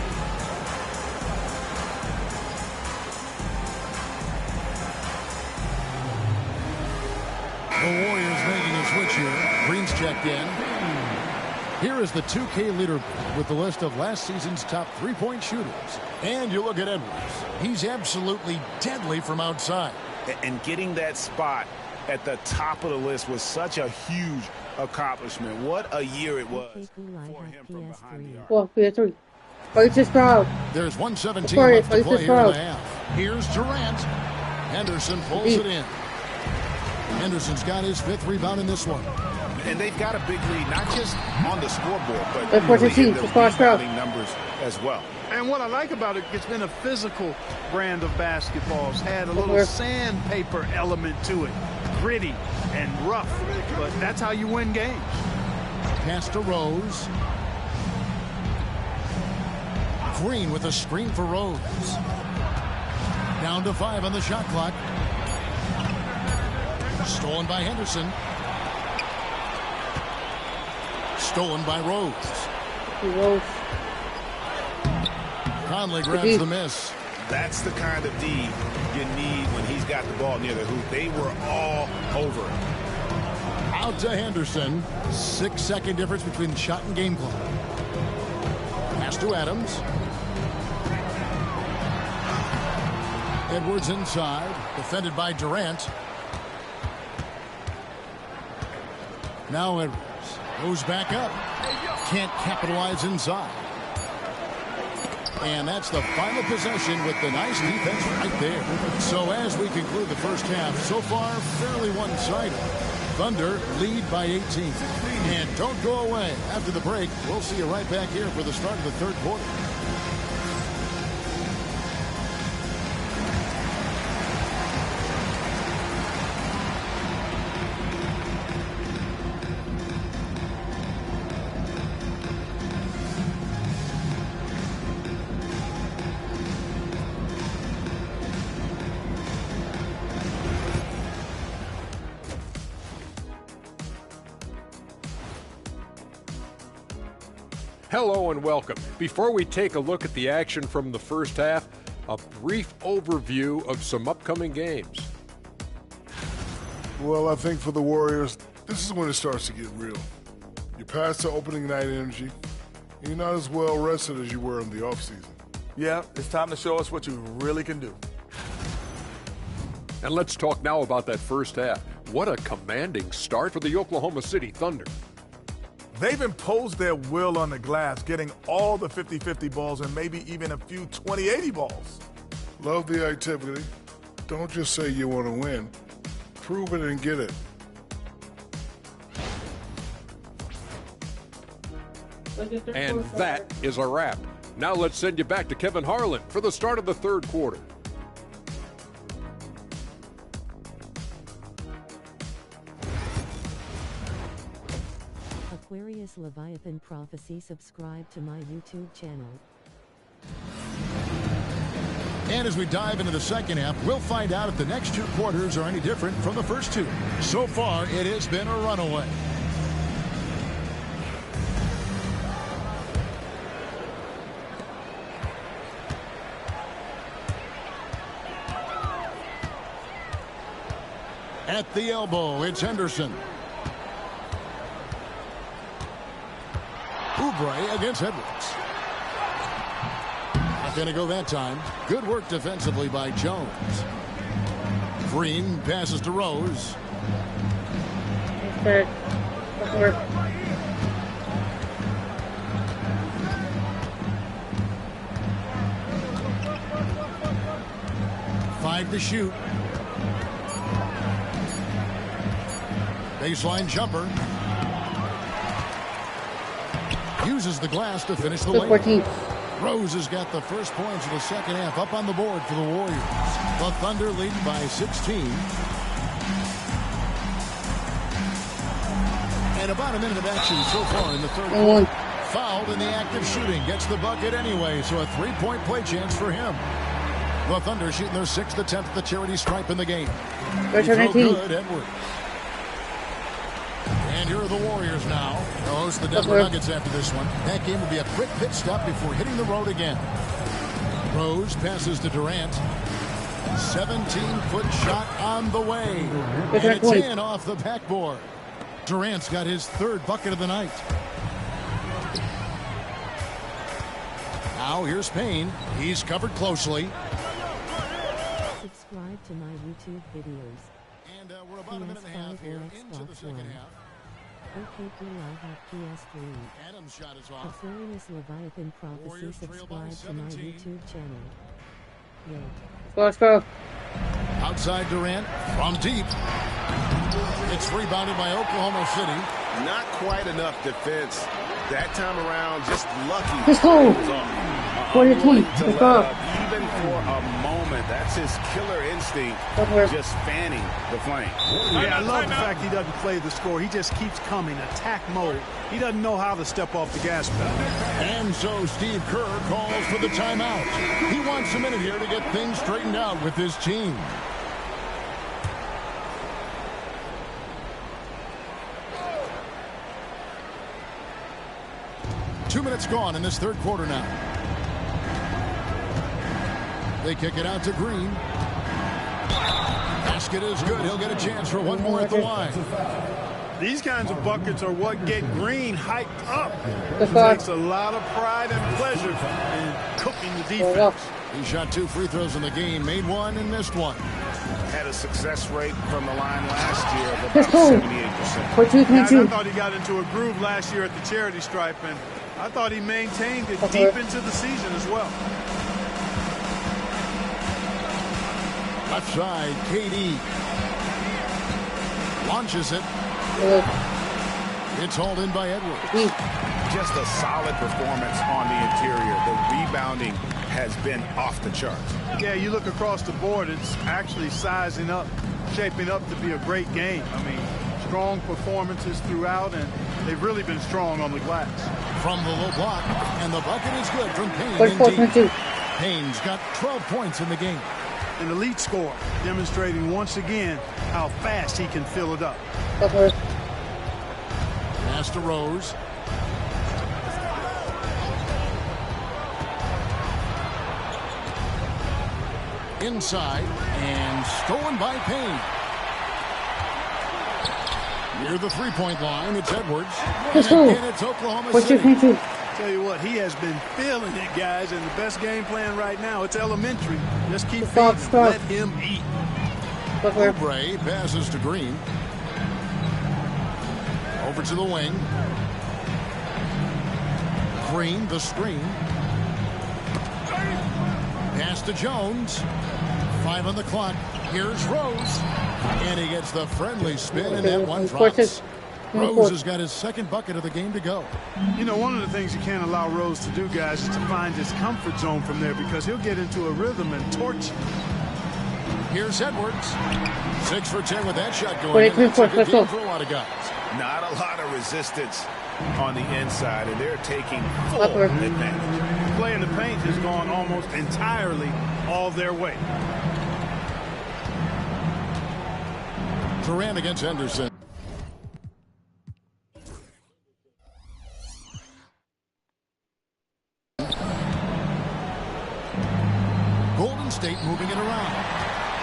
The Warriors making a switch here. Green's checked in. Here is the 2K leader with the list of last season's top 3-point shooters. And you look at Edwards. He's absolutely deadly from outside. And getting that spot at the top of the list was such a huge accomplishment. What a year it was for him from behind the arc. Well, PS3. Are just proud? There's 1:17 left to play here in the half. Here's Durant. Henderson pulls it in. Henderson's got his 5th rebound in this one. And they've got a big lead, not just on the scoreboard, but in the rebounding numbers as well. And what I like about it, it's been a physical brand of basketball. It's had a little sandpaper element to it. Gritty and rough, but that's how you win games. Pass to Rose. Green with a screen for Rose. Down to 5 on the shot clock. Stolen by Henderson. Stolen by Rose. Conley grabs the miss. That's the kind of D you need when he's got the ball near the hoop. They were all over it. Out to Henderson. 6-second difference between the shot and game clock. Pass to Adams. Edwards inside. Defended by Durant. Now Edwards goes back up. Can't capitalize inside. And that's the final possession with the nice defense right there. So as we conclude the first half, so far fairly one-sided. Thunder lead by 18. And don't go away. After the break, we'll see you right back here for the start of the third quarter. Hello and welcome. Before we take a look at the action from the first half, a brief overview of some upcoming games. Well, I think for the Warriors, this is when it starts to get real. You're past the opening night energy. You're not as well rested as you were in the offseason. Yeah, it's time to show us what you really can do. And let's talk now about that first half. What a commanding start for the Oklahoma City Thunder. They've imposed their will on the glass, getting all the 50-50 balls and maybe even a few 20-80 balls. Love the activity. Don't just say you want to win. Prove it and get it. And that is a wrap. Now let's send you back to Kevin Harlan for the start of the third quarter. Aquarius Leviathan Prophecy. Subscribe to my YouTube channel. And as we dive into the second half, we'll find out if the next two quarters are any different from the first two. So far, it has been a runaway. At the elbow, it's Henderson. Oubre against Edwards. Not going to go that time. Good work defensively by Jones. Green passes to Rose. Good work. Five to shoot. Baseline jumper. Uses the glass to finish the layup. Rose has got the first points of the second half up on the board for the Warriors. The Thunder lead by 16. And about a minute of action so far in the third quarter. Fouled in the act of shooting. Gets the bucket anyway, so a three-point play chance for him. The Thunder shooting their sixth attempt at the charity stripe in the game. Good, Edwards. And here are the Warriors now. They'll host the Denver Nuggets after this one. That game will be a quick pit stop before hitting the road again. Rose passes to Durant. 17-foot shot on the way. And it's in off the backboard. Durant's got his third bucket of the night. Now here's Payne. He's covered closely. Subscribe to my YouTube videos. And we're about a minute and a half here into the second half. OKP I have PS3. Adams shot is off. Aquarius Leviathan Prophecy. Subscribe to my YouTube channel. Yay. Let's go. Outside Durant from deep. It's rebounded by Oklahoma City. Not quite enough defense that time around. Just lucky. Let's go. 40-20. Let's go. Even for a moment, that's his killer instinct. Just fanning the flame. Yeah, I love the fact he doesn't play the score. He just keeps coming, attack mode. He doesn't know how to step off the gas pedal. And so Steve Kerr calls for the timeout. He wants a minute here to get things straightened out with his team. Two minutes gone in this third quarter now. They kick it out to Green. Basket is good. He'll get a chance for one more at the line. These kinds of buckets are what get Green hyped up. He takes a lot of pride and pleasure in cooking the defense. He shot 2 free throws in the game, made one and missed one. Had a success rate from the line last year of about 78%. Guys, I thought he got into a groove last year at the charity stripe, and I thought he maintained it deep into the season as well. Left side, KD. Launches it. It's hauled in by Edwards. Just a solid performance on the interior. The rebounding has been off the charts. Yeah, you look across the board, it's actually sizing up, shaping up to be a great game. I mean, strong performances throughout, and they've really been strong on the glass. From the low block, and the bucket is good from Payne. Payne's got 12 points in the game. An elite scorer, demonstrating once again how fast he can fill it up. Pass to Rose. Inside, and stolen by Payne. Near the three-point line, it's Edwards. And again, it's Oklahoma City. Tell you what, he has been feeling it, guys, and the best game plan right now, it's elementary. Just keep feeding, let him eat. Oubre passes to Green. Over to the wing. Green, the screen. Pass to Jones. 5 on the clock. Here's Rose. And he gets the friendly spin, and that one drops. Rose has got his second bucket of the game to go. You know, one of the things you can't allow Rose to do, guys, is to find his comfort zone from there, because he'll get into a rhythm and torch you. Here's Edwards. 6 for 10 with that shot going. That's a good game for a lot of guys. Not a lot of resistance on the inside, and they're taking full advantage. Play in the paint has gone almost entirely all their way. Durant against Henderson. Golden State moving it around.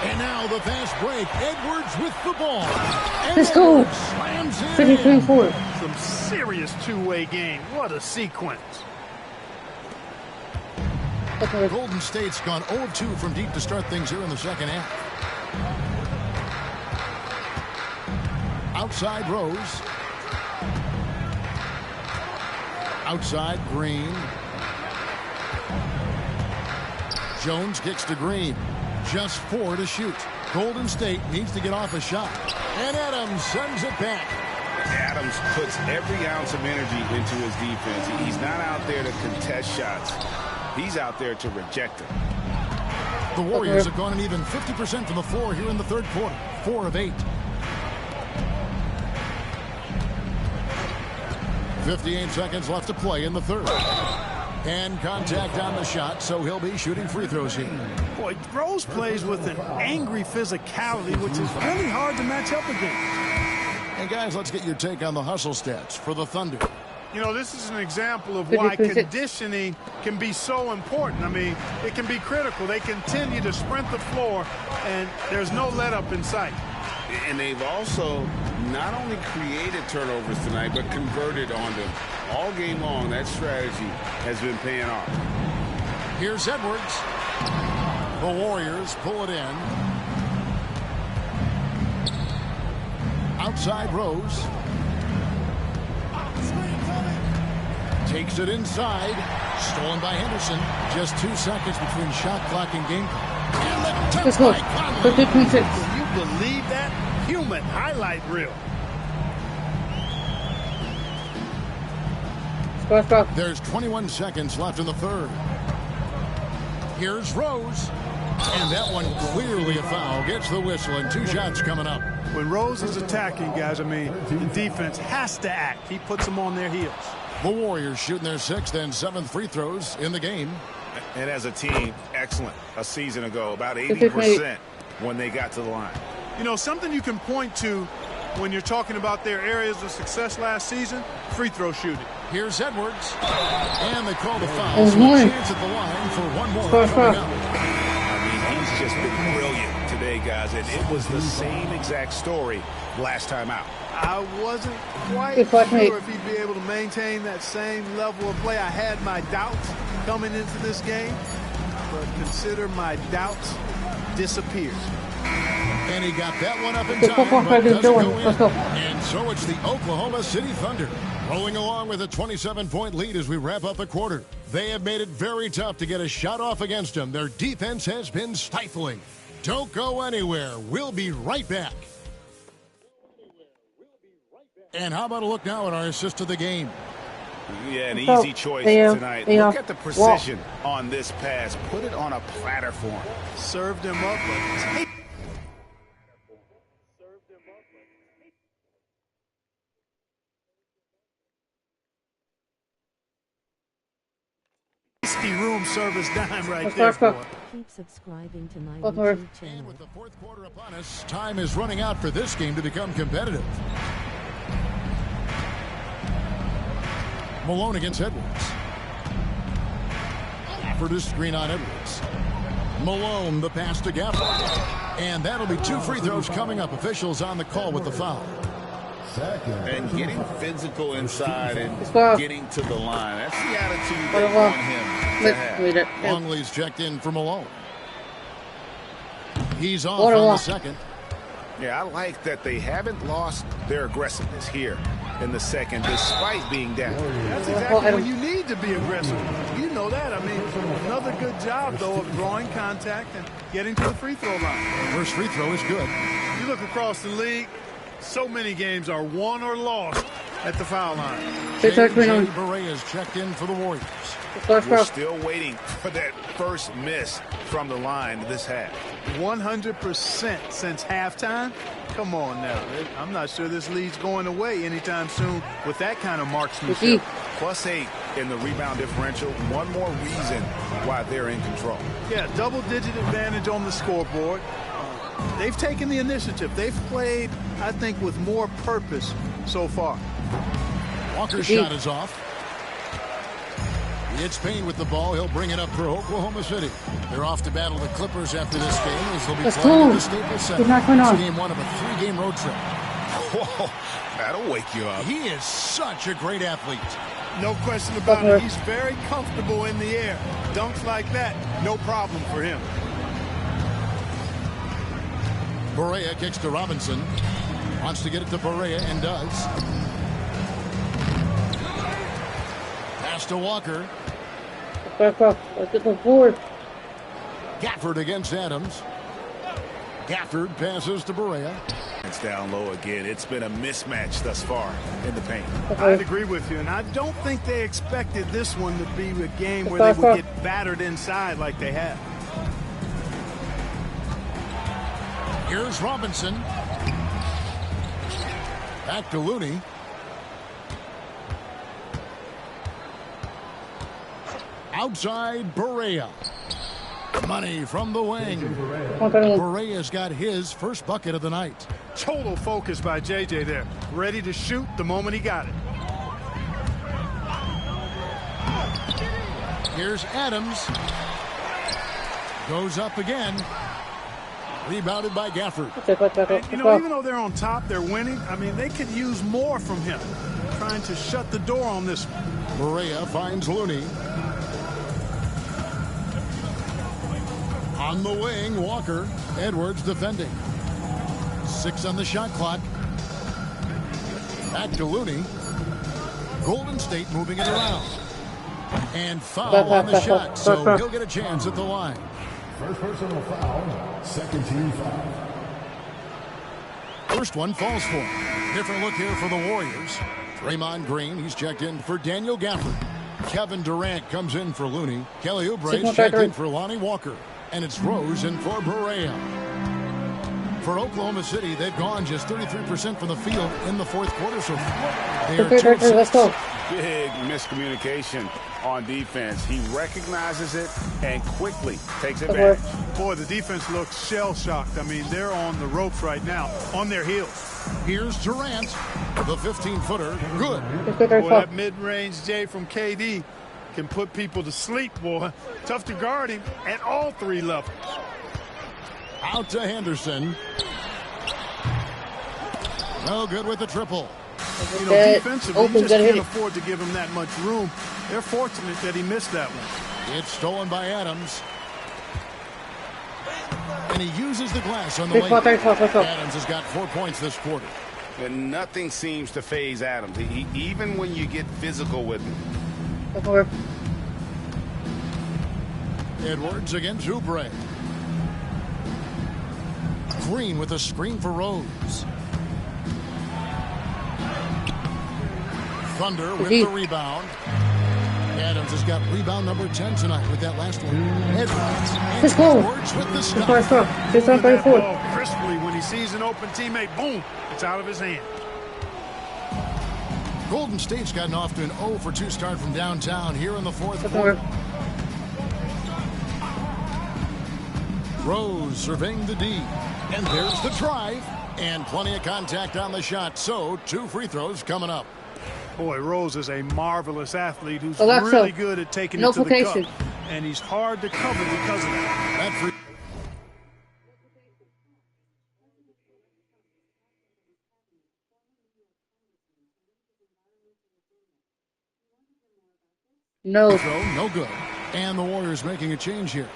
And now the fast break. Edwards with the ball. Let's go. Slams in. 24. Some serious two-way game. What a sequence. Golden State's gone 0 of 2 from deep to start things here in the second half. Outside Rose. Outside Green. Jones kicks to Green. Just 4 to shoot. Golden State needs to get off a shot. And Adams sends it back. Adams puts every ounce of energy into his defense. He's not out there to contest shots. He's out there to reject them. The Warriors have gone an even 50% from the floor here in the third quarter. 4 of 8. 58 seconds left to play in the third. And contact on the shot, so he'll be shooting free throws here. Boy, Rose plays with an angry physicality, which is really hard to match up against. And guys, let's get your take on the hustle stats for the Thunder. You know, this is an example of why conditioning can be so important. I mean, it can be critical. They continue to sprint the floor, and there's no let-up in sight. And they've also not only created turnovers tonight, but converted on them. All game long, that strategy has been paying off. Here's Edwards. The Warriors pull it in. Outside Rose. Takes it inside. Stolen by Henderson. Just 2 seconds between shot clock and game clock. And the tip by Conley. Can you believe that? Human highlight reel. There's 21 seconds left in the third. Here's Rose. And that one clearly a foul. Gets the whistle, and 2 shots coming up. When Rose is attacking, guys, I mean, the defense has to act. He puts them on their heels. The Warriors shooting their 6th and 7th free throws in the game. And as a team, excellent. A season ago, about 80% when they got to the line. You know, something you can point to when you're talking about their areas of success last season, free throw shooting. Here's Edwards. And they call the foul. So a chance at the line for one more coming up. I mean, he's just been brilliant today, guys. And it was the same exact story last time out. I wasn't quite sure if he'd be able to maintain that same level of play. I had my doubts coming into this game, but consider my doubts disappeared. And he got that one up in time, but doesn't go in. And so it's the Oklahoma City Thunder rolling along with a 27-point lead as we wrap up the quarter. They have made it very tough to get a shot off against them. Their defense has been stifling. Don't go anywhere. We'll be right back. And how about a look now at our assist of the game? Yeah, an easy choice tonight. Look at the precision on this pass. Put it on a platter for him. Served him up. Room service dime right there. Keep subscribing to my YouTube channel. And with the fourth quarter upon us, time is running out for this game to become competitive. Malone against Edwards. Gafford is screen on Edwards. Malone, the pass to Gafford. And that'll be 2 free throws coming up. Officials on the call with the foul. And getting physical inside and getting to the line. That's the attitude they want him to have. Longley's checked in for Malone. He's off on the second. Yeah, I like that they haven't lost their aggressiveness here in the second, despite being down. That's exactly when you need to be aggressive. You know that. I mean, another good job, though, of drawing contact and getting to the free throw line. First free throw is good. You look across the league, so many games are won or lost at the foul line. Barea is checked in for the Warriors. We're still waiting for that first miss from the line this half. 100% since halftime? Come on now. I'm not sure this lead's going away anytime soon with that kind of marksmanship. +8 in the rebound differential. One more reason why they're in control. Yeah, double-digit advantage on the scoreboard. They've taken the initiative. They've played, I think, with more purpose so far. Walker's shot is off. It's Payne with the ball. He'll bring it up for Oklahoma City. They're off to battle the Clippers after this game as they'll be playing at the Staples Center. It's game 1 of a 3-game road trip. Whoa, that'll wake you up. He is such a great athlete. No question about it. He's very comfortable in the air. Dunks like that, no problem for him. Barea kicks to Robinson. Wants to get it to Barea and does. Pass to Walker. Gafford against Adams. Gafford passes to Barea. It's down low again. It's been a mismatch thus far in the paint. I'd agree with you, and I don't think they expected this one to be a game where they would get battered inside like they have. Here's Robinson. Back to Looney. Outside Barea. Money from the wing. Barea's got his first bucket of the night. Total focus by JJ there. Ready to shoot the moment he got it. Here's Adams. Goes up again. Rebounded by Gafford. And, you know, even though they're on top, they're winning. I mean, they could use more from him. Trying to shut the door on this one. Barea finds Looney. On the wing, Walker. Edwards defending. 6 on the shot clock. Back to Looney. Golden State moving it around. And foul on the shot, so he'll get a chance at the line. First personal foul, second team foul. First one falls for him. Different look here for the Warriors. Draymond Green, he's checked in for Daniel Gafford. Kevin Durant comes in for Looney. Kelly Oubre's checked in for Lonnie Walker. And it's Rose in for Barea. For Oklahoma City, they've gone just 33% from the field in the fourth quarter so far. They are 2-6. Big miscommunication on defense. He recognizes it and quickly takes advantage. Boy, the defense looks shell-shocked. I mean, they're on the ropes right now, on their heels. Here's Durant, the 15-footer. Good. Boy, that mid-range J from KD can put people to sleep, boy. Tough to guard him at all 3 levels. Out to Henderson. No good with the triple. You know, defensively, you just can't afford to give him that much room. They're fortunate that he missed that one. It's stolen by Adams. And he uses the glass on the Let's lane. go. Adams has got 4 points this quarter. And nothing seems to phase Adams, even when you get physical with him. Edwards against Oubre. Green with a screen for Rose. Thunder with the rebound. Adams has got rebound number 10 tonight with that last one. Let's go. Edwards with the stop. Moving that ball crisply when he sees an open teammate. Boom! It's out of his hand. Golden State's gotten off to an 0 for 2 start from downtown here in the fourth quarter. Rose surveying the D. And there's the drive. And plenty of contact on the shot. So 2 free throws coming up. Boy, Rose is a marvelous athlete who's really good at taking it to the cup. And he's hard to cover because of that. No. No good. And the Warriors making a change here.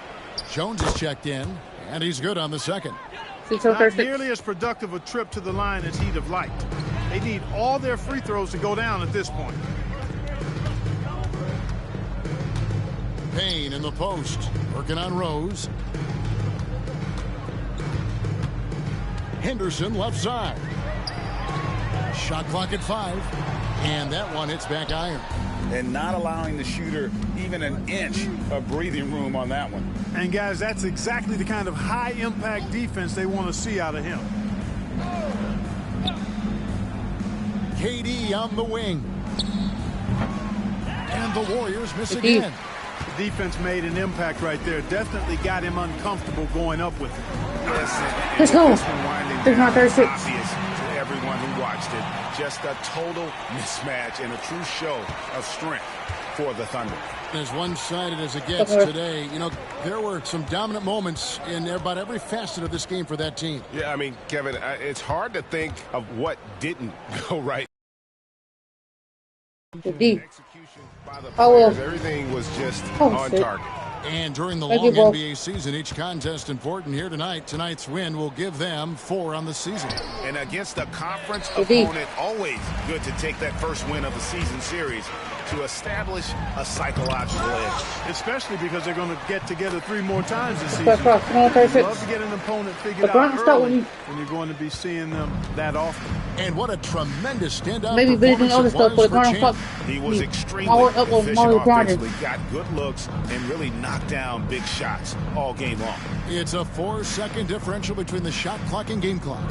Jones is checked in, and he's good on the second. Not nearly as productive a trip to the line as he'd have liked. They need all their free throws to go down at this point. Payne in the post, working on Rose. Henderson left side. Shot clock at 5, and that one hits back iron. And not allowing the shooter even an inch of breathing room on that one. And guys, that's exactly the kind of high impact defense they want to see out of him. KD on the wing. And the Warriors miss again. The defense made an impact right there. Definitely got him uncomfortable going up with it. Yes, let's go. There's not 36. Obvious to everyone who watched it. Just a total mismatch and a true show of strength for the Thunder. As one-sided as it gets today, you know, there were some dominant moments in about every facet of this game for that team. Yeah, I mean, Kevin, it's hard to think of what didn't go right. Execution by the players, everything was just on target. And during the long NBA season, each contest important here tonight. Tonight's win will give them 4 on the season. And against a conference opponent, always good to take that first win of the season series to establish a psychological edge. Especially because they're going to get together 3 more times this season. Love to get an opponent figured out early, and you're going to be seeing them that often. And what a tremendous standout performance it was for Champ. He was extremely efficient offensively, got good looks, and really knocked down big shots all game long. It's a 4-second differential between the shot clock and game clock.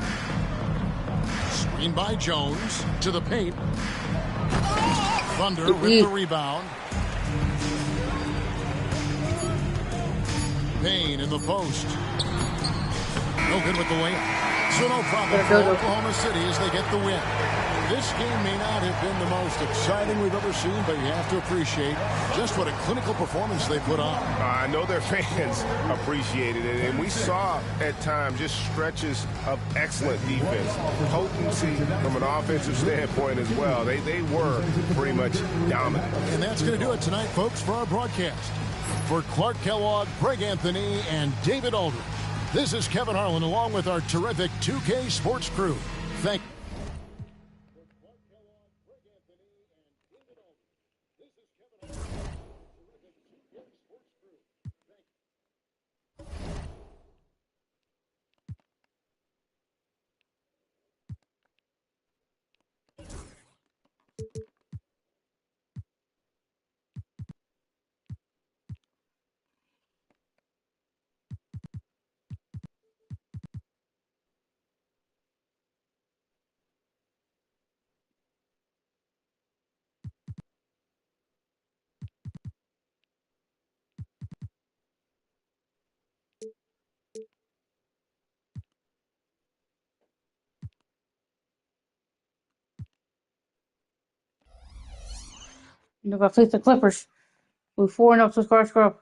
Screen by Jones to the paint. Thunder with the rebound. Payne in the post. No good with the layup. So no problem for Oklahoma City as they get the win. This game may not have been the most exciting we've ever seen, but you have to appreciate just what a clinical performance they put on. I know their fans appreciated it, and we saw at times just stretches of excellent defense. Potency from an offensive standpoint as well. They were pretty much dominant. And that's going to do it tonight, folks, for our broadcast. For Clark Kellogg, Greg Anthony, and David Aldridge, this is Kevin Harlan along with our terrific 2K Sports crew. Thank you. They're going to face the Clippers with 4-0 to Scarborough.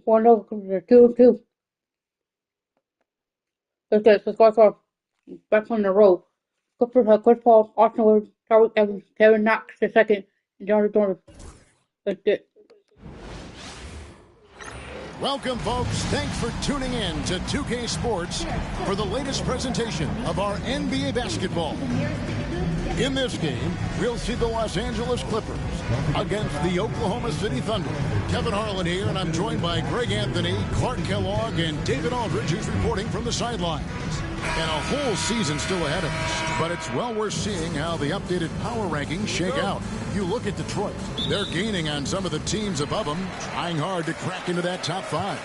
1-0. 2-2. Let's get the score back on the road. Clippers have Chris Paul, Austin Rivers, Tyreke Evans, Kevin Knox the second, and Johnny Jordan. That's it. Welcome, folks. Thanks for tuning in to 2K Sports for the latest presentation of our NBA basketball. In this game, we'll see the Los Angeles Clippers against the Oklahoma City Thunder. Kevin Harlan here, and I'm joined by Greg Anthony, Clark Kellogg, and David Aldridge, who's reporting from the sidelines. And a whole season still ahead of us, but it's well worth seeing how the updated power rankings shake out. You look at Detroit, they're gaining on some of the teams above them, trying hard to crack into that top 5.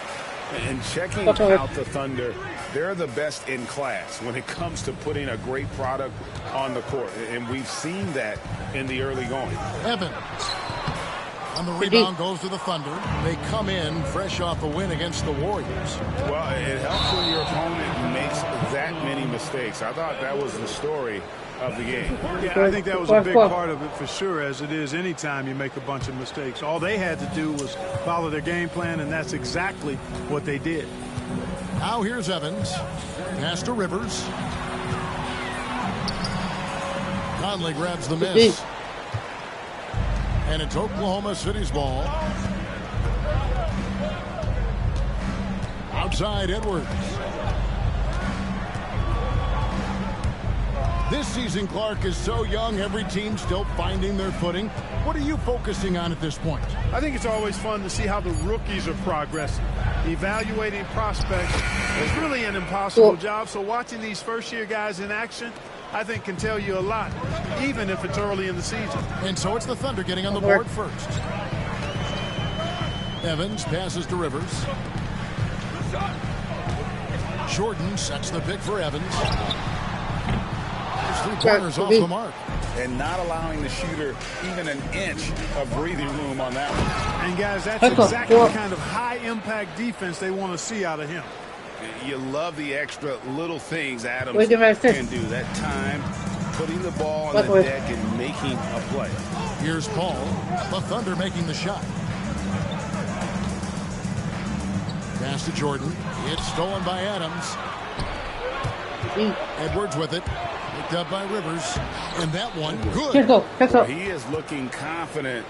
And checking out the Thunder, they're the best in class when it comes to putting a great product on the court. And we've seen that in the early going. Evans. On the rebound goes to the Thunder. They come in fresh off a win against the Warriors. Well, it helps when your opponent makes that many mistakes. I thought that was the story of the game. Yeah, I think that was a big part of it for sure, as it is anytime you make a bunch of mistakes. All they had to do was follow their game plan, and that's exactly what they did. Now here's Evans. Pass to Rivers. Conley grabs the miss. And it's Oklahoma City's ball. Outside Edwards. This season, Clark, is so young, every team still finding their footing. What are you focusing on at this point? I think it's always fun to see how the rookies are progressing. Evaluating prospects is really an impossible job, so watching these first-year guys in action, I think, can tell you a lot, even if it's early in the season. And so it's the Thunder getting on the board first. Evans passes to Rivers. Jordan sets the pick for Evans. There's 3 pointers off the mark. And not allowing the shooter even an inch of breathing room on that one. And, guys, that's exactly the kind of high-impact defense they want to see out of him. You love the extra little things Adams can do. That time, putting the ball on the deck and making a play. Here's Paul. The Thunder making the shot. Pass to Jordan. It's stolen by Adams. Edwards with it. Picked up by Rivers. And that one, good. Well, he is looking confident.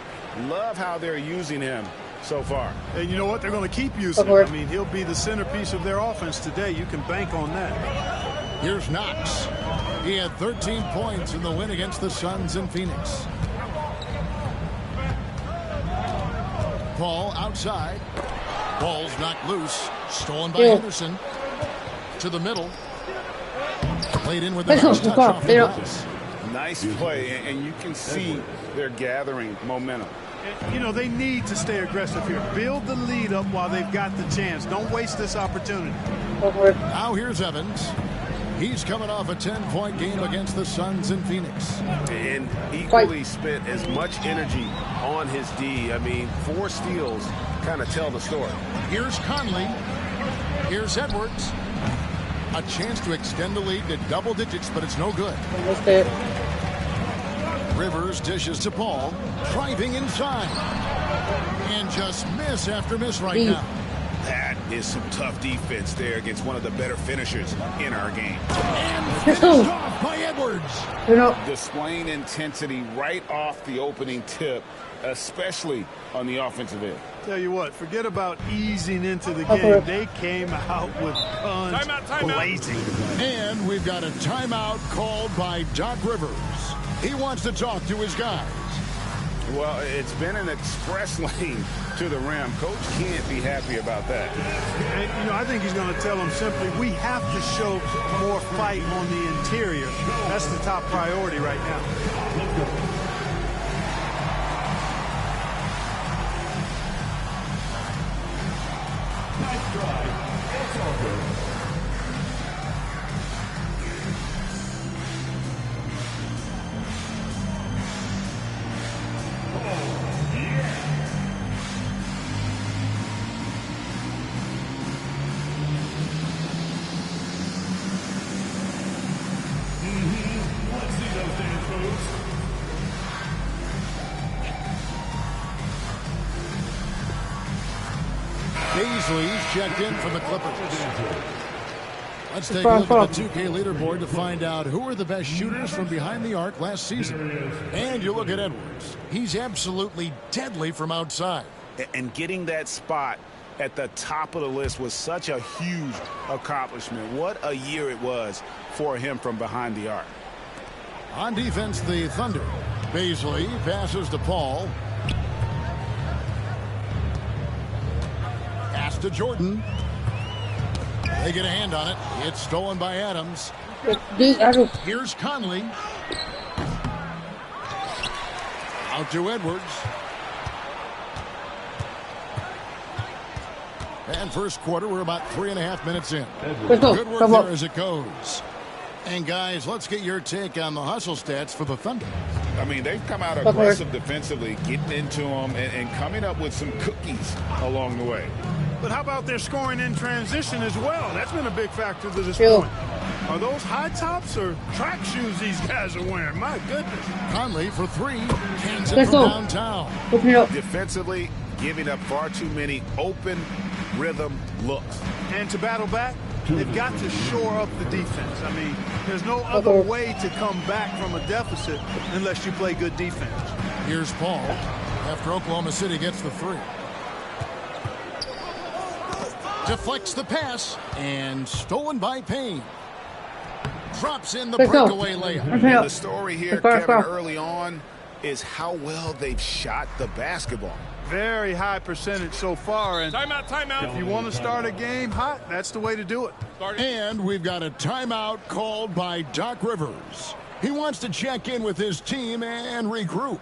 Love how they're using him so far. And you know what? They're going to keep using him. I mean, he'll be the centerpiece of their offense today. You can bank on that. Here's Knox. He had 13 points in the win against the Suns in Phoenix. Paul outside. Ball's knocked loose. Stolen by Henderson. To the middle. Played in with the nice touch off the glass. Nice play, and you can see they're gathering momentum. You know, they need to stay aggressive here. Build the lead up while they've got the chance. Don't waste this opportunity. Now here's Evans. He's coming off a 10-point game against the Suns in Phoenix. And equally spent as much energy on his D. I mean, 4 steals kind of tell the story. Here's Conley. Here's Edwards. A chance to extend the lead to double digits, but it's no good. Rivers dishes to Paul, driving inside. And just miss after miss right now. That is some tough defense there against one of the better finishers in our game. And finished off by Edwards. Displaying intensity right off the opening tip, especially on the offensive end. Tell you what, forget about easing into the game. They came out with guns blazing. And we've got a timeout called by Doc Rivers. He wants to talk to his guys. Well, it's been an express lane to the rim. Coach can't be happy about that. And, you know, I think he's going to tell them simply, we have to show more fight on the interior. That's the top priority right now. Baisley's checked in for the Clippers. Let's take a look at the 2K leaderboard to find out who are the best shooters from behind the arc last season. And you look at Edwards. He's absolutely deadly from outside. And getting that spot at the top of the list was such a huge accomplishment. What a year it was for him from behind the arc. On defense, the Thunder. Baisley passes to Paul. Pass to Jordan. They get a hand on it. It's stolen by Adams. Here's Conley. Out to Edwards. And first quarter, we're about 3.5 minutes in. Good work there as it goes. And guys, let's get your take on the hustle stats for the Thunder. I mean, they've come out aggressive defensively, getting into them and coming up with some cookies along the way. But how about their scoring in transition as well? That's been a big factor to this point. Are those high tops or track shoes these guys are wearing? My goodness. Conley for three. Hands it from downtown. Defensively, giving up far too many open rhythm looks. And to battle back, they've got to shore up the defense. I mean, there's no other way to come back from a deficit unless you play good defense. Here's Paul after Oklahoma City gets the three. Deflects the pass and stolen by Payne. Drops in the breakaway layup. And the story here, Kevin, early on is how well they've shot the basketball. Very high percentage so far. And timeout. If you want to start a game hot, that's the way to do it. And we've got a timeout called by Doc Rivers. He wants to check in with his team and regroup.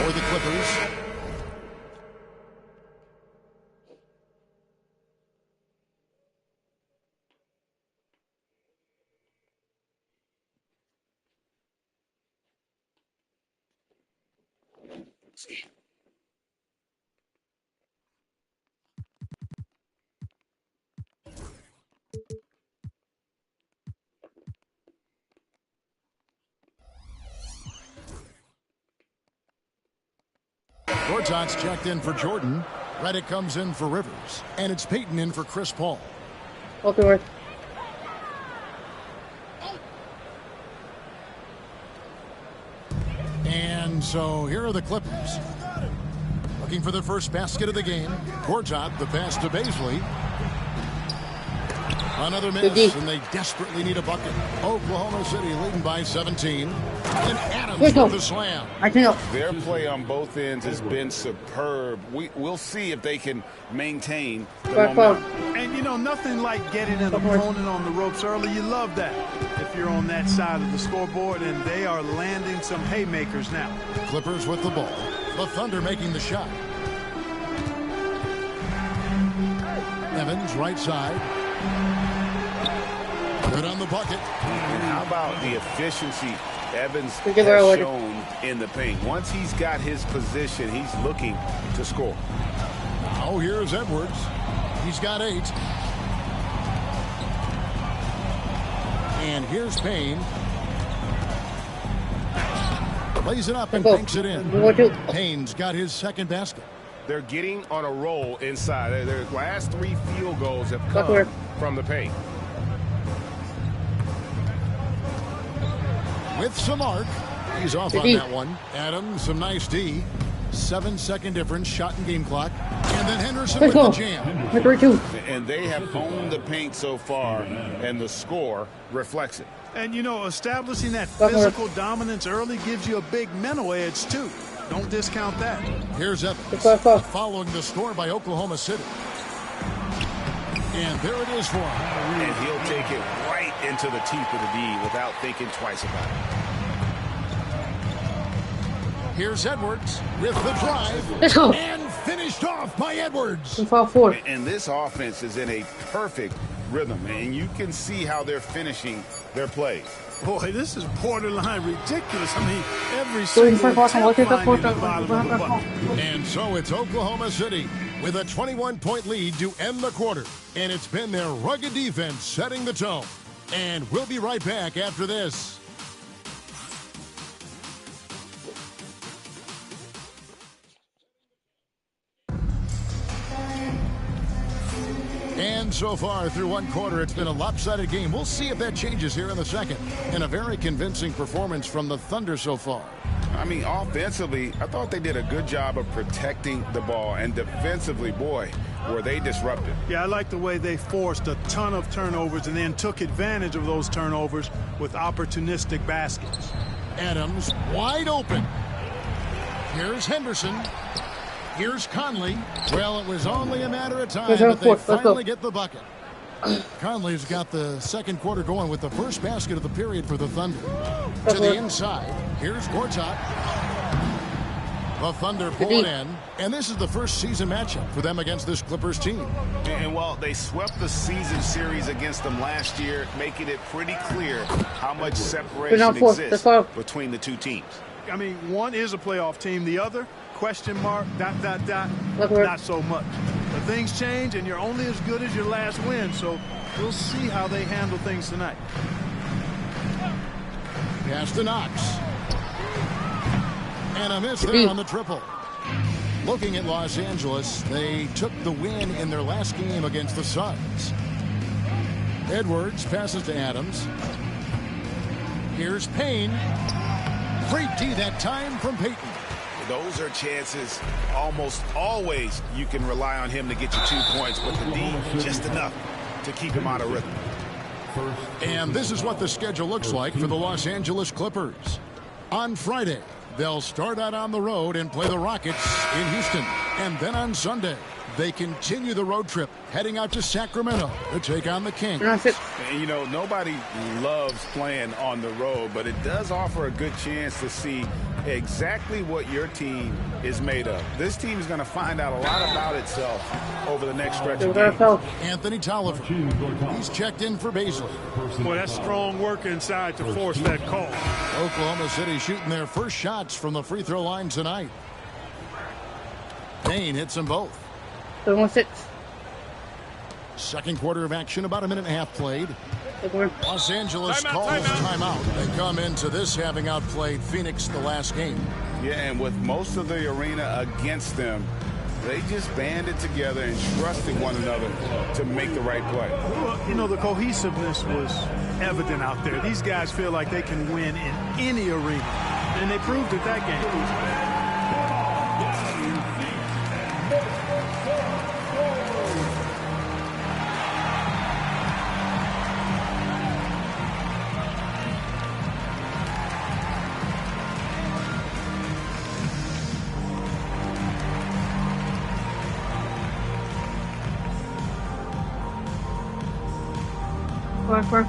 For the Clippers. Gortat's checked in for Jordan. Reddick comes in for Rivers. And it's Payton in for Chris Paul. Okay, And so here are the Clippers. Looking for their first basket of the game. Gortat, the pass to Baisley. Another miss, and they desperately need a bucket. Oklahoma City leading by 17. And Adams with the slam. Their play on both ends has been superb. We'll see if they can maintain the momentum. And, you know, nothing like getting an opponent on the ropes early. You love that if you're on that side of the scoreboard, and they are landing some haymakers now. Clippers with the ball. The Thunder making the shot. Evans, right side. Good on the bucket. And how about the efficiency Evans has shown in the paint? Once he's got his position, he's looking to score. Now here's Edwards. He's got 8. And here's Payne. Lays it up and banks it in. Payne's got his second basket. They're getting on a roll inside. Their last 3 field goals have come from the paint. With some arc. He's off on that one. Adams, some nice D. 7-second difference, shot and game clock. And then Henderson with the jam. And they have owned the paint so far, and the score reflects it. And, you know, establishing that physical dominance early gives you a big mental edge, too. Don't discount that. Here's Evans following the score by Oklahoma City. And there it is for him. And he'll take it right into the teeth of the D without thinking twice about it. Here's Edwards with the drive. And finished off by Edwards. And this offense is in a perfect rhythm, and you can see how they're finishing their plays. Boy, this is borderline ridiculous. I mean, every single And so it's Oklahoma City with a 21-point lead to end the quarter. And it's been their rugged defense setting the tone. And we'll be right back after this. And so far through one quarter, it's been a lopsided game. We'll see if that changes here in the second. And a very convincing performance from the Thunder so far. I mean, offensively, I thought they did a good job of protecting the ball. And defensively, boy, were they disruptive. Yeah, I like the way they forced a ton of turnovers and then took advantage of those turnovers with opportunistic baskets. Adams wide open. Here's Henderson. Here's Conley. Well, it was only a matter of time that they finally get the bucket. Conley's got the second quarter going with the first basket of the period for the Thunder. To the inside. Here's Gortat. The Thunder pull it in. And this is the first season matchup for them against this Clippers team. And while they swept the season series against them last year, making it pretty clear how much separation exists between the two teams. I mean, one is a playoff team. The other, question mark, ... not so much. But things change, and you're only as good as your last win. So we'll see how they handle things tonight. Pass to Knox. And a miss there on the triple. Looking at Los Angeles, they took the win in their last game against the Suns. Edwards passes to Adams. Here's Payne. Great D that time from Payton. Those are chances almost always you can rely on him to get you 2 points, but the D just enough to keep him out of rhythm. And this is what the schedule looks like for the Los Angeles Clippers. On Friday, they'll start out on the road and play the Rockets in Houston. And then on Sunday, they continue the road trip, heading out to Sacramento to take on the Kings. And, you know, nobody loves playing on the road, but it does offer a good chance to see exactly what your team is made of. This team is going to find out a lot about itself over the next stretch of games. Anthony Tolliver. He's checked in for Baisley. Boy, that's strong work inside to force that call. Oklahoma City shooting their first shots from the free throw line tonight. Payne hits them both. 1-6. Second quarter of action, about a minute and a half played. Los Angeles calls timeout. They come into this having outplayed Phoenix the last game. Yeah, and with most of the arena against them, they just banded together and trusted one another to make the right play. Well, you know, the cohesiveness was evident out there. These guys feel like they can win in any arena, and they proved it that game. Work.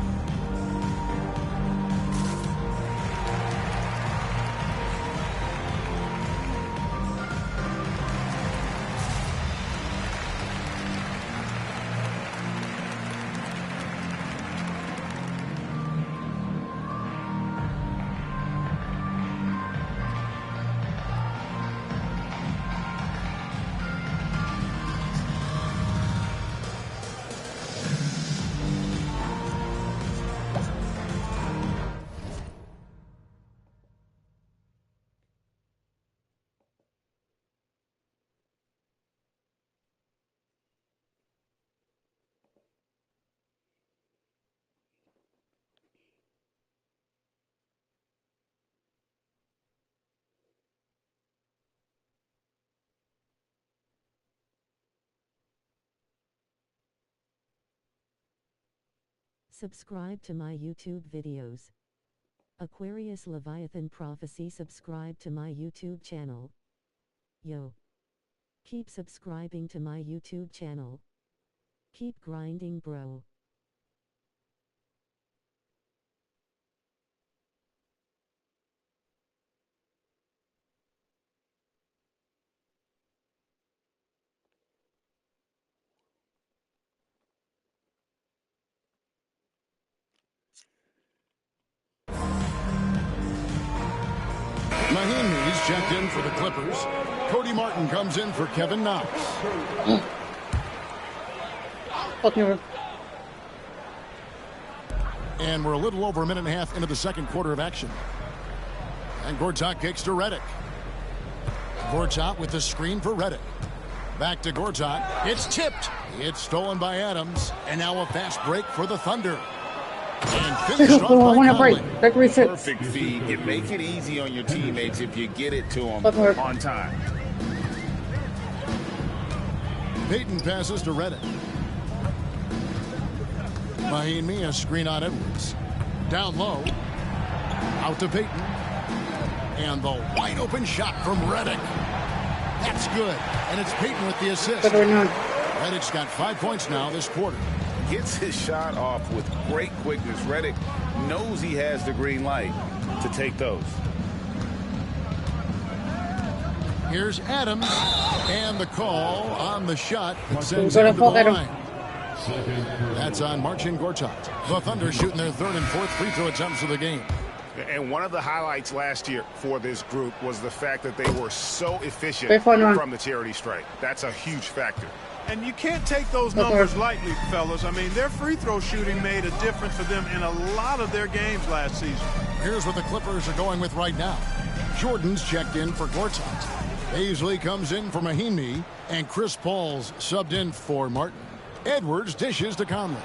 Subscribe to my YouTube videos. Aquarius Leviathan Prophecy. Subscribe to my YouTube channel. Yo. Keep subscribing to my YouTube channel. Keep grinding, bro. Mahinmi's checked in for the Clippers. Cody Martin comes in for Kevin Knox. And we're a little over a minute and a half into the second quarter of action. And Gortat kicks to Redick. Gortat with the screen for Redick. Back to Gortat. It's tipped. It's stolen by Adams, and now a fast break for the Thunder. And finished off by Conley. Perfect feed. You make it easy on your teammates if you get it to them on time. Payton passes to Reddick. Mahimi, a screen on Edwards. Down low. Out to Payton. And the wide open shot from Reddick. That's good. And it's Payton with the assist. Reddick's got 5 points now this quarter. Gets his shot off with great quickness. Reddick knows he has the green light to take those. Here's Adams. And the call on the shot. It sends him to the line. That's on Marcin Gortat. The Thunder shooting their third and fourth free throw attempts of the game. And one of the highlights last year for this group was the fact that they were so efficient from the charity stripe. That's a huge factor. And you can't take those numbers lightly, fellas. I mean, their free throw shooting made a difference for them in a lot of their games last season. Here's what the Clippers are going with right now. Jordan's checked in for Gortat. Paisley comes in for Mahimi, and Chris Paul's subbed in for Martin. Edwards dishes to Conley.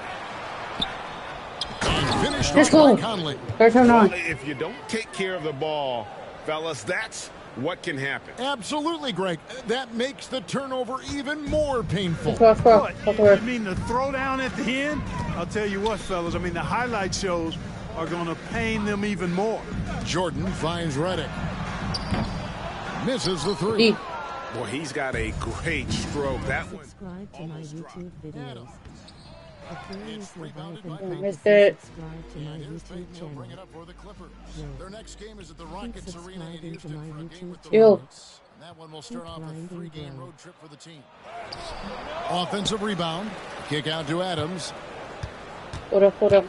And finished off by Conley. Well, if you don't take care of the ball, fellas, that's what can happen. Absolutely, Greg. That makes the turnover even more painful. What? You mean the throwdown at the end? I'll tell you what, fellas. I mean, the highlight shows are going to pain them even more. Jordan finds Reddick. Misses the three. Boy, he's got a great stroke. That one. Subscribe to my YouTube videos. Missed it. Subscribe to my YouTube channel. Their next game is at the Rockets Arena in Houston to my YouTube for channel. And that one will start off a 3-game road trip for the team. Offensive rebound. Kick out to Adams. Hold up.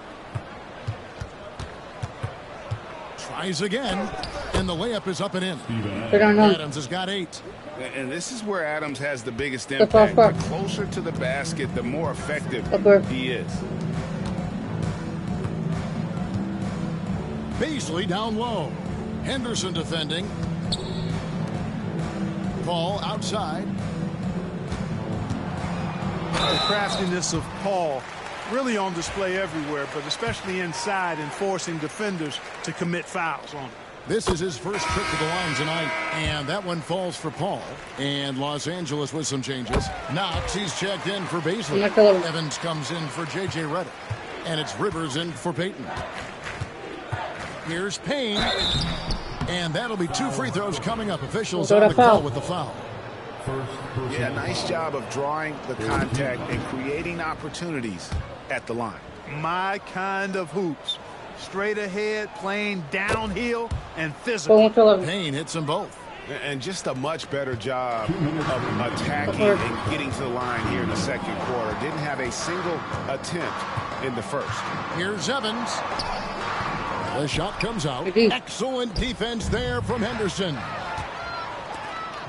Tries again. And the layup is up and in. Adams has got 8. And this is where Adams has the biggest impact. The closer to the basket, the more effective he is. Paisley down low. Henderson defending. Paul outside. The craftiness of Paul really on display everywhere, but especially inside and forcing defenders to commit fouls on him. This is his first trip to the line tonight, and that one falls for Paul. And Los Angeles with some changes. Knox, he's checked in for Paisley. Evans comes in for J.J. Reddick. And it's Rivers in for Payton. Here's Payne. And that'll be 2 free throws coming up. Officials on the call with the foul. Yeah, nice job of drawing the contact and creating opportunities at the line. My kind of hoops. Straight ahead, playing downhill, and physical. Payne hits them both. And just a much better job of attacking and getting to the line here in the second quarter. Didn't have a single attempt in the first. Here's Evans. The shot comes out. Excellent defense there from Henderson.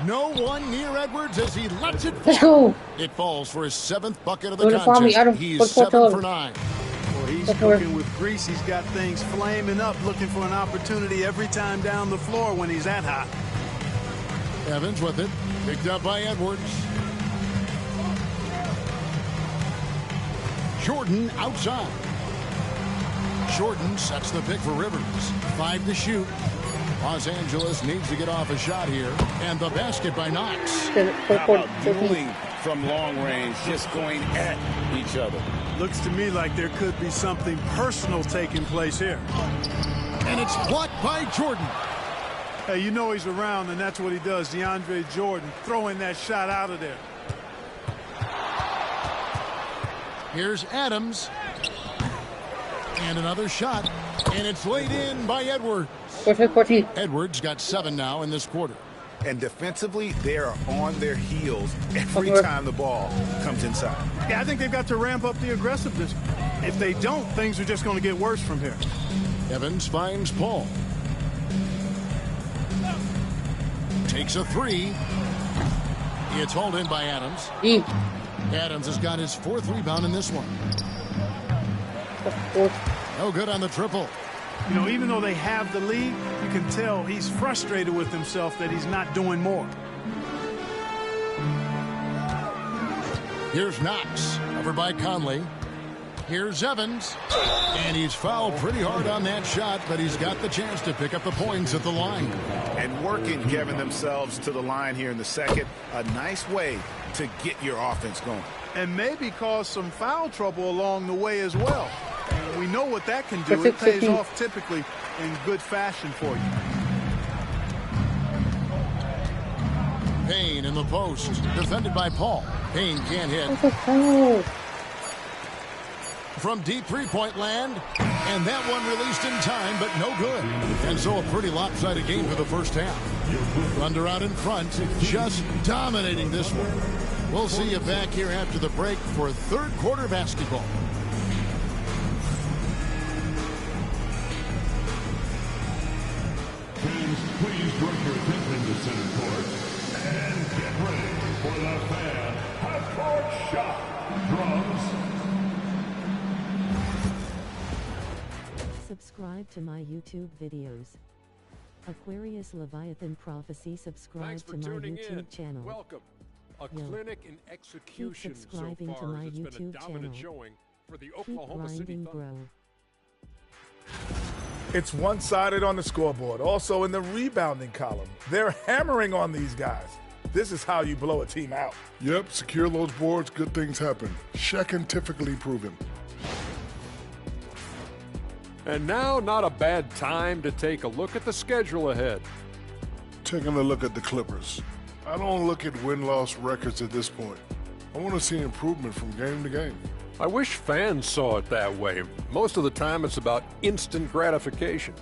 No one near Edwards as he lets it fall. It falls for his 7th bucket of the contest. He's 7 for 9. He's cooking with grease. He's got things flaming up, looking for an opportunity every time down the floor when he's that hot. Evans with it. Picked up by Edwards. Jordan outside. Jordan sets the pick for Rivers. 5 to shoot. Los Angeles needs to get off a shot here. And the basket by Knox. How about dueling from long range, just going at each other. Looks to me like there could be something personal taking place here. And it's blocked by Jordan. Hey, you know he's around, and that's what he does. DeAndre Jordan throwing that shot out of there. Here's Adams. And another shot. And it's laid in by Edwards. 14. Edwards got 7 now in this quarter. And defensively, they are on their heels every time the ball comes inside. Yeah, I think they've got to ramp up the aggressiveness. If they don't, things are just going to get worse from here. Evans finds Paul. Takes a 3. It's hauled in by Adams. Adams has got his 4th rebound in this one. No good on the triple. You know, even though they have the lead, you can tell he's frustrated with himself that he's not doing more. Here's Knox, over by Conley. Here's Evans, and he's fouled pretty hard on that shot, but he's got the chance to pick up the points at the line. And working, Kevin, themselves to the line here in the second. A nice way to get your offense going. And maybe cause some foul trouble along the way as well. And we know what that can do. It pays off typically in good fashion for you. Payne in the post, defended by Paul. Payne can't hit. From deep three-point land, and that one released in time, but no good. And so a pretty lopsided game for the first half. Thunder out in front, just dominating this one. We'll see you back here after the break for third quarter basketball. Please direct your attention to center court and get ready for the fan half-court shot. Drums. Subscribe to my YouTube videos. Aquarius Leviathan Prophecy. Subscribe to my YouTube channel. Welcome. A clinic in execution so far. Subscribing to my YouTube been a dominant channel. showing for the Oklahoma City Thunder. Bro. It's one-sided on the scoreboard. Also in the rebounding column. They're hammering on these guys. This is how you blow a team out. Yep, secure those boards, good things happen. Scientifically proven. And now, not a bad time to take a look at the schedule ahead. Taking a look at the Clippers. I don't look at win-loss records at this point. I want to see improvement from game to game. I wish fans saw it that way. Most of the time, it's about instant gratification.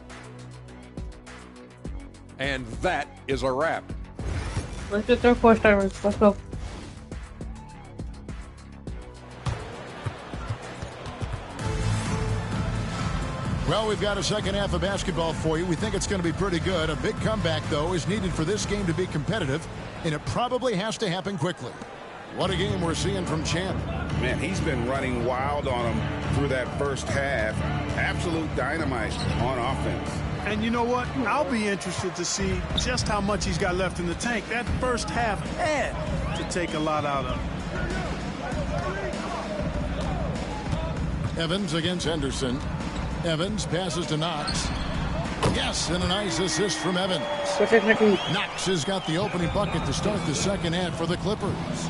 And that is a wrap. Let's get their four starters. Let's go. Well, we've got a second half of basketball for you. We think it's going to be pretty good. A big comeback, though, is needed for this game to be competitive, and it probably has to happen quickly. What a game we're seeing from Champ. Man, he's been running wild on him through that first half. Absolute dynamite on offense. And you know what? I'll be interested to see just how much he's got left in the tank. That first half had to take a lot out of him. Evans against Henderson. Evans passes to Knox. Yes, and a nice assist from Evans. Knox has got the opening bucket to start the second half for the Clippers.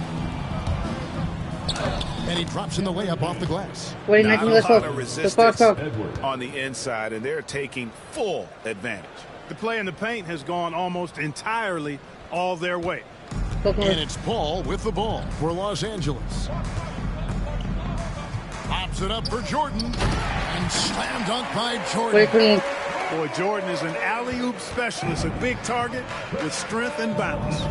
And he drops in the layup off the glass. Not a lot of resistance on the inside, and they're taking full advantage. The play in the paint has gone almost entirely all their way. And it's Paul with the ball for Los Angeles. Pops it up for Jordan. And slam dunk by Jordan. Boy, Jordan is an alley-oop specialist, a big target with strength and bounce.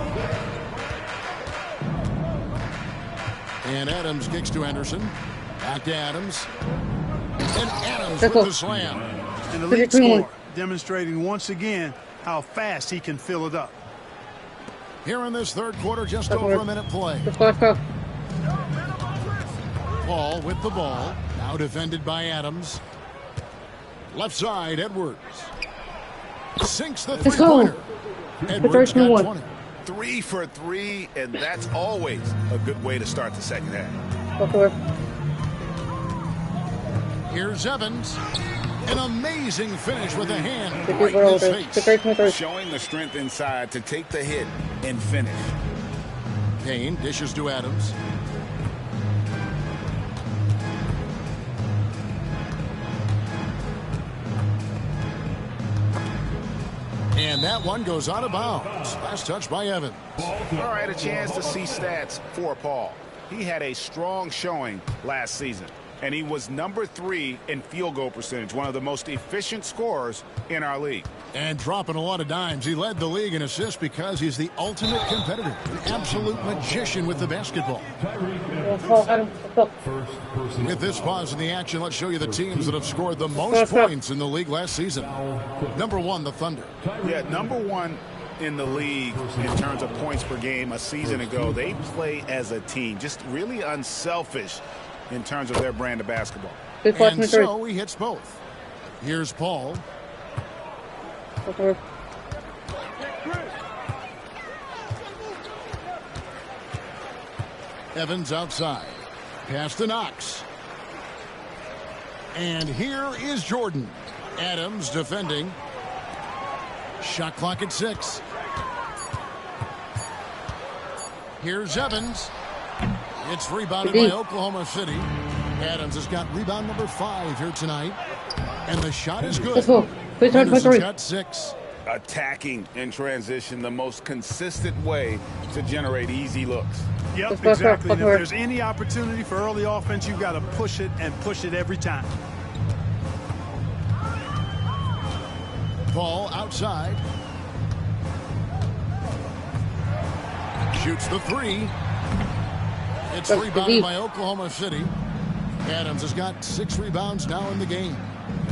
And Adams kicks to Henderson. Back to Adams. And Adams with the slam. And the lead score, demonstrating once again how fast he can fill it up. Here in this third quarter, just over a minute play. Paul with the ball. Now defended by Adams. Left side, Edwards. Sinks the three-pointer. Edwards got 20. 3 for 3, and that's always a good way to start the second half. Here's Evans. An amazing finish with a hand right in his face. Showing the strength inside to take the hit and finish. Payne dishes to Adams. And that one goes out of bounds. Last touch by Evans. All right, a chance to see stats for Paul. He had a strong showing last season, and he was number 3 in field goal percentage, one of the most efficient scorers in our league. And dropping a lot of dimes. He led the league in assists because he's the ultimate competitor, an absolute magician with the basketball. With this pause in the action, let's show you the teams that have scored the most points in the league last season. Number 1, the Thunder. Yeah, number 1 in the league in terms of points per game a season ago. They play as a team, just really unselfish in terms of their brand of basketball. And so he hits both. Here's Paul. Evans outside. Pass to Knox. And here is Jordan. Adams defending. Shot clock at 6. Here's Evans. It's rebounded by Oklahoma City. Adams has got rebound number 5 here tonight. And the shot is good. Let's go. Henderson's got 6. Attacking in transition, the most consistent way to generate easy looks. Yep, exactly. And if there's any opportunity for early offense, you've got to push it and push it every time. Ball outside. Shoots the 3. It's rebounded by Oklahoma City. Adams has got 6 rebounds now in the game.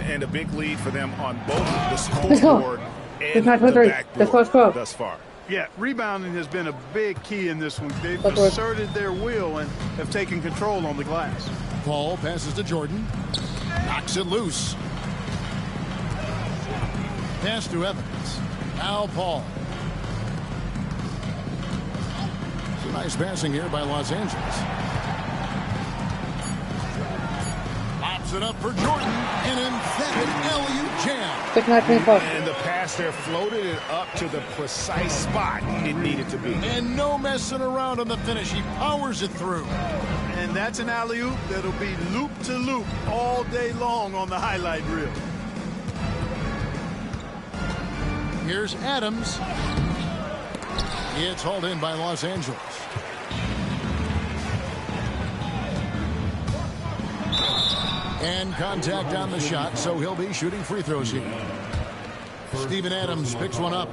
And a big lead for them on both the scoreboard and the backboard thus far. Yeah, rebounding has been a big key in this one. They've asserted their will and have taken control on the glass. Paul passes to Jordan. Knocks it loose. Pass to Evans. Now Paul. It's a nice passing here by Los Angeles. Pops it up for Jordan. An emphatic alley-oop jam. And the pass there floated it up to the precise spot it needed to be. And no messing around on the finish. He powers it through. And that's an alley-oop that'll be loop to loop all day long on the highlight reel. Here's Adams. It's hauled in by Los Angeles. And contact on the shot, so he'll be shooting free throws here. Steven Adams picks one up.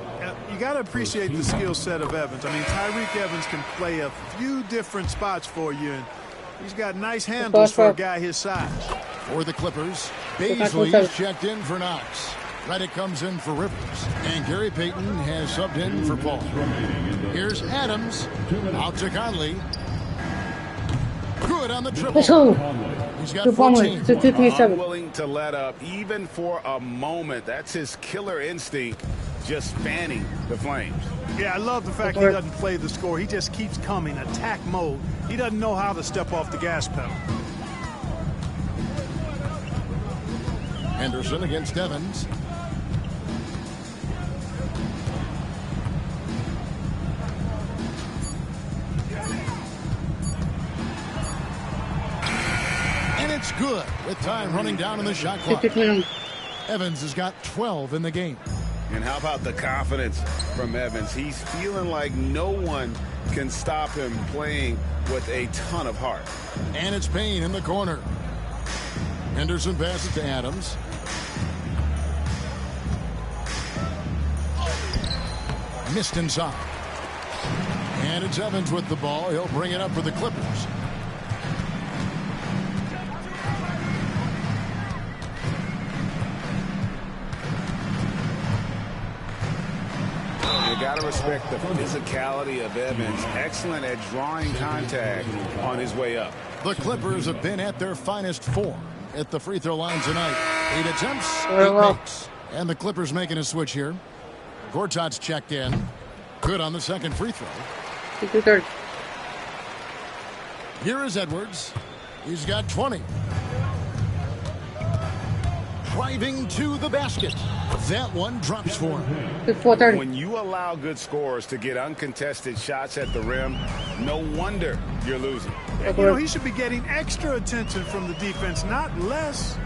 You got to appreciate the skill set of Evans. I mean, Tyreke Evans can play a few different spots for you, and he's got nice handles for a guy his size. For the Clippers, Baisley's checked in for Knox. Reddick comes in for Rivers. And Gary Payton has subbed in for Paul. Here's Adams. Out to Conley. Good on the triple. He's got 14. Unwilling to let up even for a moment. That's his killer instinct, just fanning the flames. Yeah, I love the fact he doesn't play the score. He just keeps coming, attack mode. He doesn't know how to step off the gas pedal. Henderson against Evans. And it's good with time running down in the shot clock. Evans has got 12 in the game. And how about the confidence from Evans? He's feeling like no one can stop him playing with a ton of heart. And it's Payne in the corner. Henderson passes to Adams. Missed inside. And it's Evans with the ball. He'll bring it up for the Clippers. You got to respect the physicality of Evans. Excellent at drawing contact on his way up. The Clippers have been at their finest 4 at the free throw line tonight. 8 attempts, 8 makes. And the Clippers making a switch here. Gortat's checked in. Good on the second free throw. Here is Edwards. He's got 20. Driving to the basket. That one drops for him. When you allow good scorers to get uncontested shots at the rim, no wonder you're losing. You know, he should be getting extra attention from the defense, not less.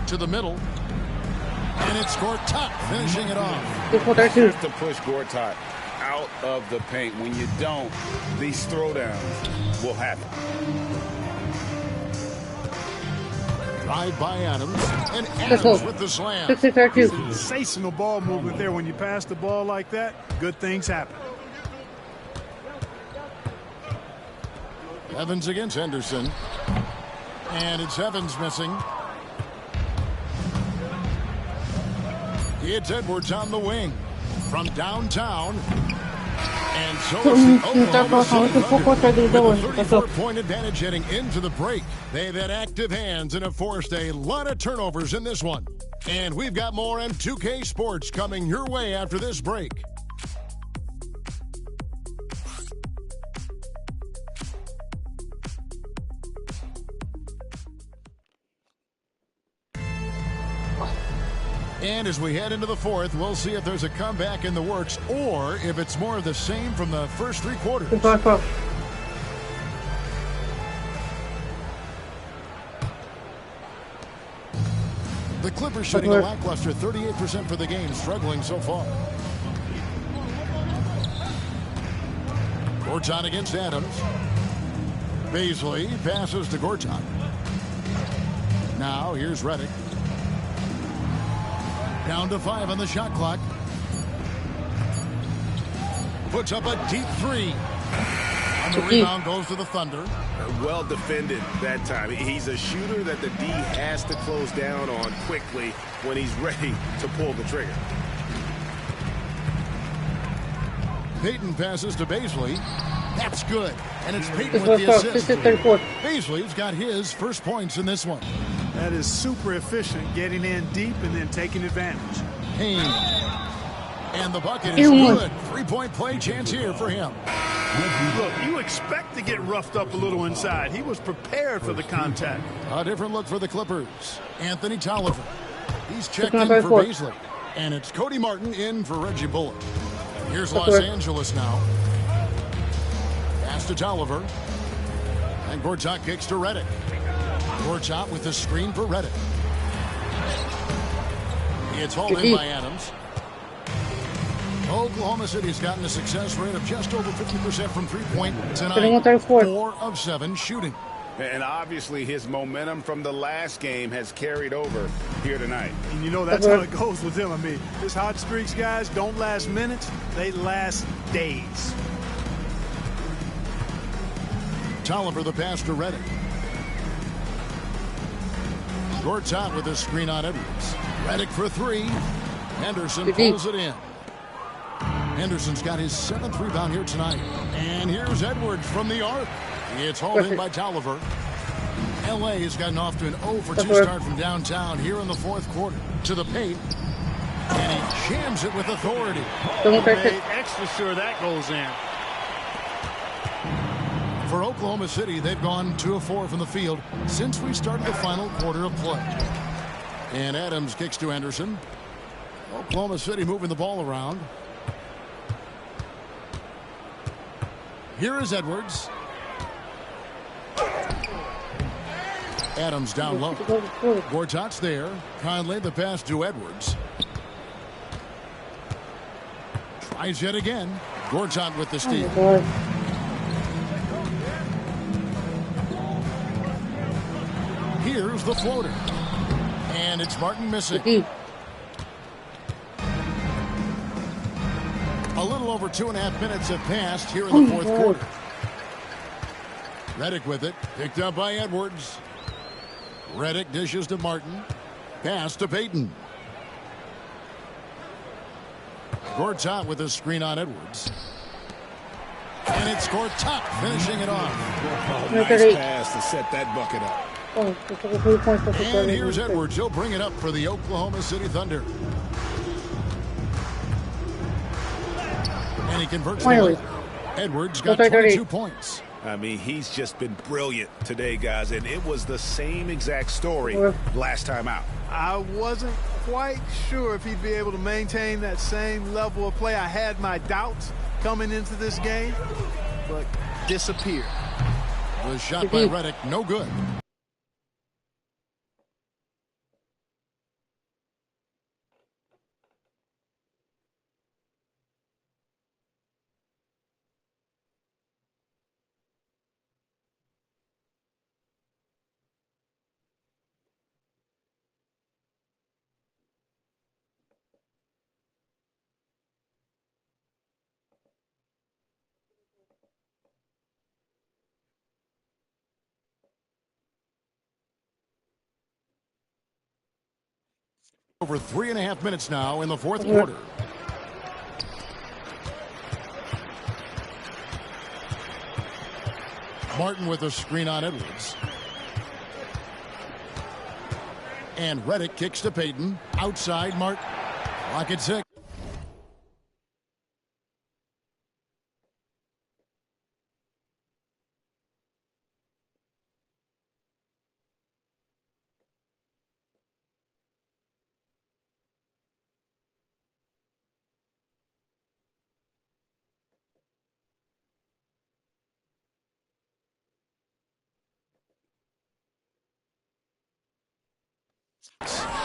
To the middle. And it's Gortat finishing it off. You have to push Gortat out of the paint. When you don't, these throwdowns will happen. Drive by Adams, and Adams with the slam. Sensational ball movement there. When you pass the ball like that, good things happen. Evans against Henderson. And it's Evans missing. It's Edwards on the wing from downtown. And so is the Oklahoma City Thunder with a 34-point advantage heading into the break. They've had active hands and have forced a lot of turnovers in this one. And we've got more M2K Sports coming your way after this break. And as we head into the fourth, we'll see if there's a comeback in the works or if it's more of the same from the first three quarters. The Clippers shooting a lackluster 38% for the game, struggling so far. Gortat against Adams. Baisley passes to Gortat. Now here's Redick. Down to 5 on the shot clock. Puts up a deep three. And the rebound goes to the Thunder. Well defended that time. He's a shooter that the D has to close down on quickly when he's ready to pull the trigger. Payton passes to Baisley. That's good. And it's Payton with the assist. Baisley's got his first points in this one. That is super efficient, getting in deep and then taking advantage. Payne. And the bucket is good. 3-point play chance here for him. Look, you expect to get roughed up a little inside. He was prepared for the contact. A different look for the Clippers. Anthony Tolliver. He's checked in for Baisley. And it's Cody Martin in for Reggie Bullock. Here's Los Angeles now. Pass to Tolliver. And Gortat kicks to Redick. Gortat with the screen for Redick. It's hauled in by Adams. Oklahoma City's gotten a success rate of just over 50% from three-point tonight. 4 of 7 shooting. And obviously his momentum from the last game has carried over here tonight. And you know that's how it goes with him. I mean, his hot streaks, guys, don't last minutes. They last days. Tolliver the pass to Redick. Gortat with a screen on Edwards. Redick for 3. Henderson pulls it in. Henderson's got his 7th rebound here tonight. And here's Edwards from the arc. It's hauled in by Tolliver. L.A. has gotten off to an 0 for 2 start from downtown here in the fourth quarter. To the paint. And he jams it with authority. Made extra sure that goes in. For Oklahoma City, they've gone 2 of 4 from the field since we started the final quarter of play. And Adams kicks to Anderson. Oklahoma City moving the ball around. Here is Edwards. Adams down low. Gortat's there. Conley the pass to Edwards. Tries yet again. Gortat with the steal. Here's the floater. And it's Martin missing. A little over 2.5 minutes have passed here in the fourth quarter. Redick with it. Picked up by Edwards. Redick dishes to Martin. Pass to Payton. Gortat with a screen on Edwards. And it's Gortat finishing it off. Nice pass to set that bucket up. And here's Edwards. He'll bring it up for the Oklahoma City Thunder. And he converts it. Edwards got 22 points. I mean, he's just been brilliant today, guys, and it was the same exact story last time out. I wasn't quite sure if he'd be able to maintain that same level of play. I had my doubts coming into this game, but disappeared. The shot by Redick, no good. Over 3.5 minutes now in the fourth quarter. Martin with a screen on Edwards. And Redick kicks to Payton. Outside Martin. Clock at 6.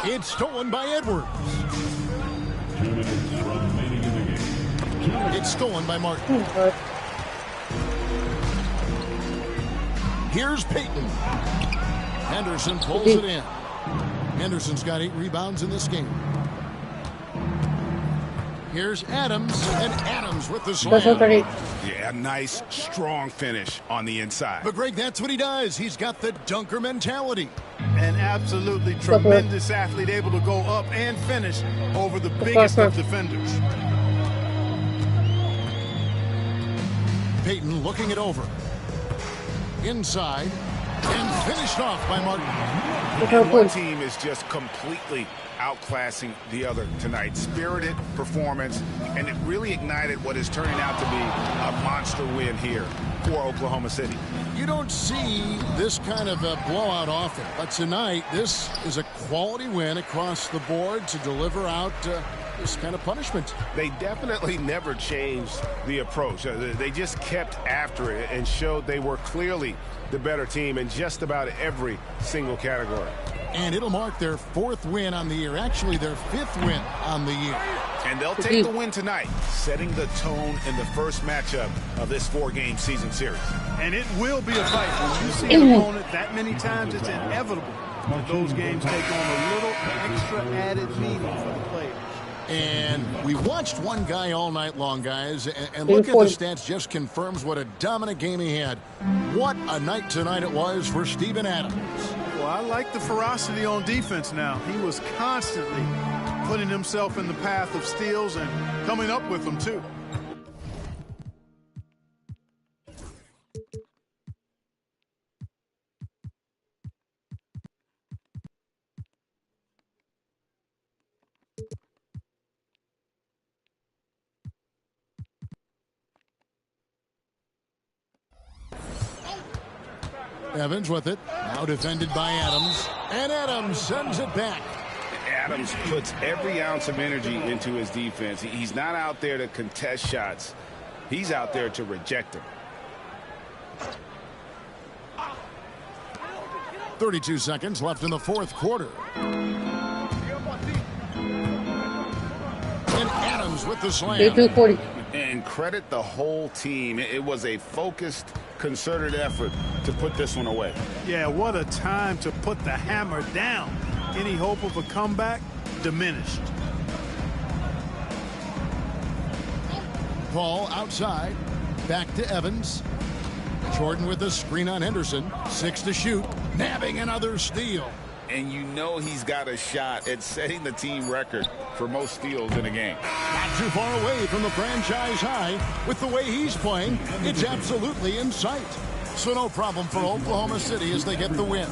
It's stolen by Edwards. 2 minutes remaining in the game. It's stolen by Martin. Here's Payton. Henderson pulls it in. Henderson's got 8 rebounds in this game. Here's Adams, and Adams with the slam. Yeah, nice, strong finish on the inside. But, Greg, that's what he does. He's got the dunker mentality. An absolutely tremendous athlete, able to go up and finish over the biggest of defenders. Payton looking it over. Inside, and finished off by Martin. And one team is just completely outclassing the other tonight. Spirited performance, and it really ignited what is turning out to be a monster win here for Oklahoma City. You don't see this kind of a blowout often, but tonight this is a quality win across the board to deliver out this kind of punishment. They definitely never changed the approach. They just kept after it and showed they were clearly the better team in just about every single category. And it'll mark their 4th win on the year, actually their 5th win on the year. And they'll take the win tonight, setting the tone in the first matchup of this 4-game season series. And it will be a fight. When you see an opponent that many times, it's inevitable that those games take on a little extra added meaning for the players. And we watched one guy all night long, guys, and look at the stats, just confirms what a dominant game he had. What a night tonight it was for Steven Adams. Well, I like the ferocity on defense now. He was constantly putting himself in the path of steals and coming up with them, too. Evans with it. Now defended by Adams. And Adams sends it back. Adams puts every ounce of energy into his defense. He's not out there to contest shots. He's out there to reject them. 32 seconds left in the 4th quarter. And Adams with the slam. And credit the whole team. It was a focused, concerted effort to put this one away. Yeah, what a time to put the hammer down. Any hope of a comeback diminished. Paul outside. Back to Evans. Jordan with the screen on Henderson. 6 to shoot. Nabbing another steal. And you know he's got a shot at setting the team record for most steals in a game. Not too far away from the franchise high. With the way he's playing, it's absolutely in sight. So no problem for Oklahoma City as they get the win.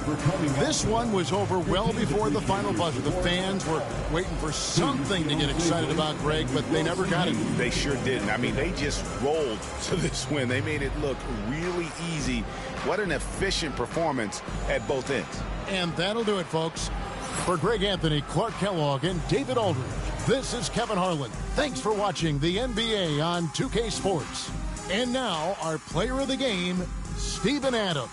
This one was over well before the final buzzer. The fans were waiting for something to get excited about, Greg, but they never got it. They sure didn't. I mean, they just rolled to this win. They made it look really easy. What an efficient performance at both ends. And that'll do it, folks. For Greg Anthony, Clark Kellogg, and David Aldridge, this is Kevin Harlan. Thanks for watching the NBA on 2K Sports. And now, our player of the game, Steven Adams.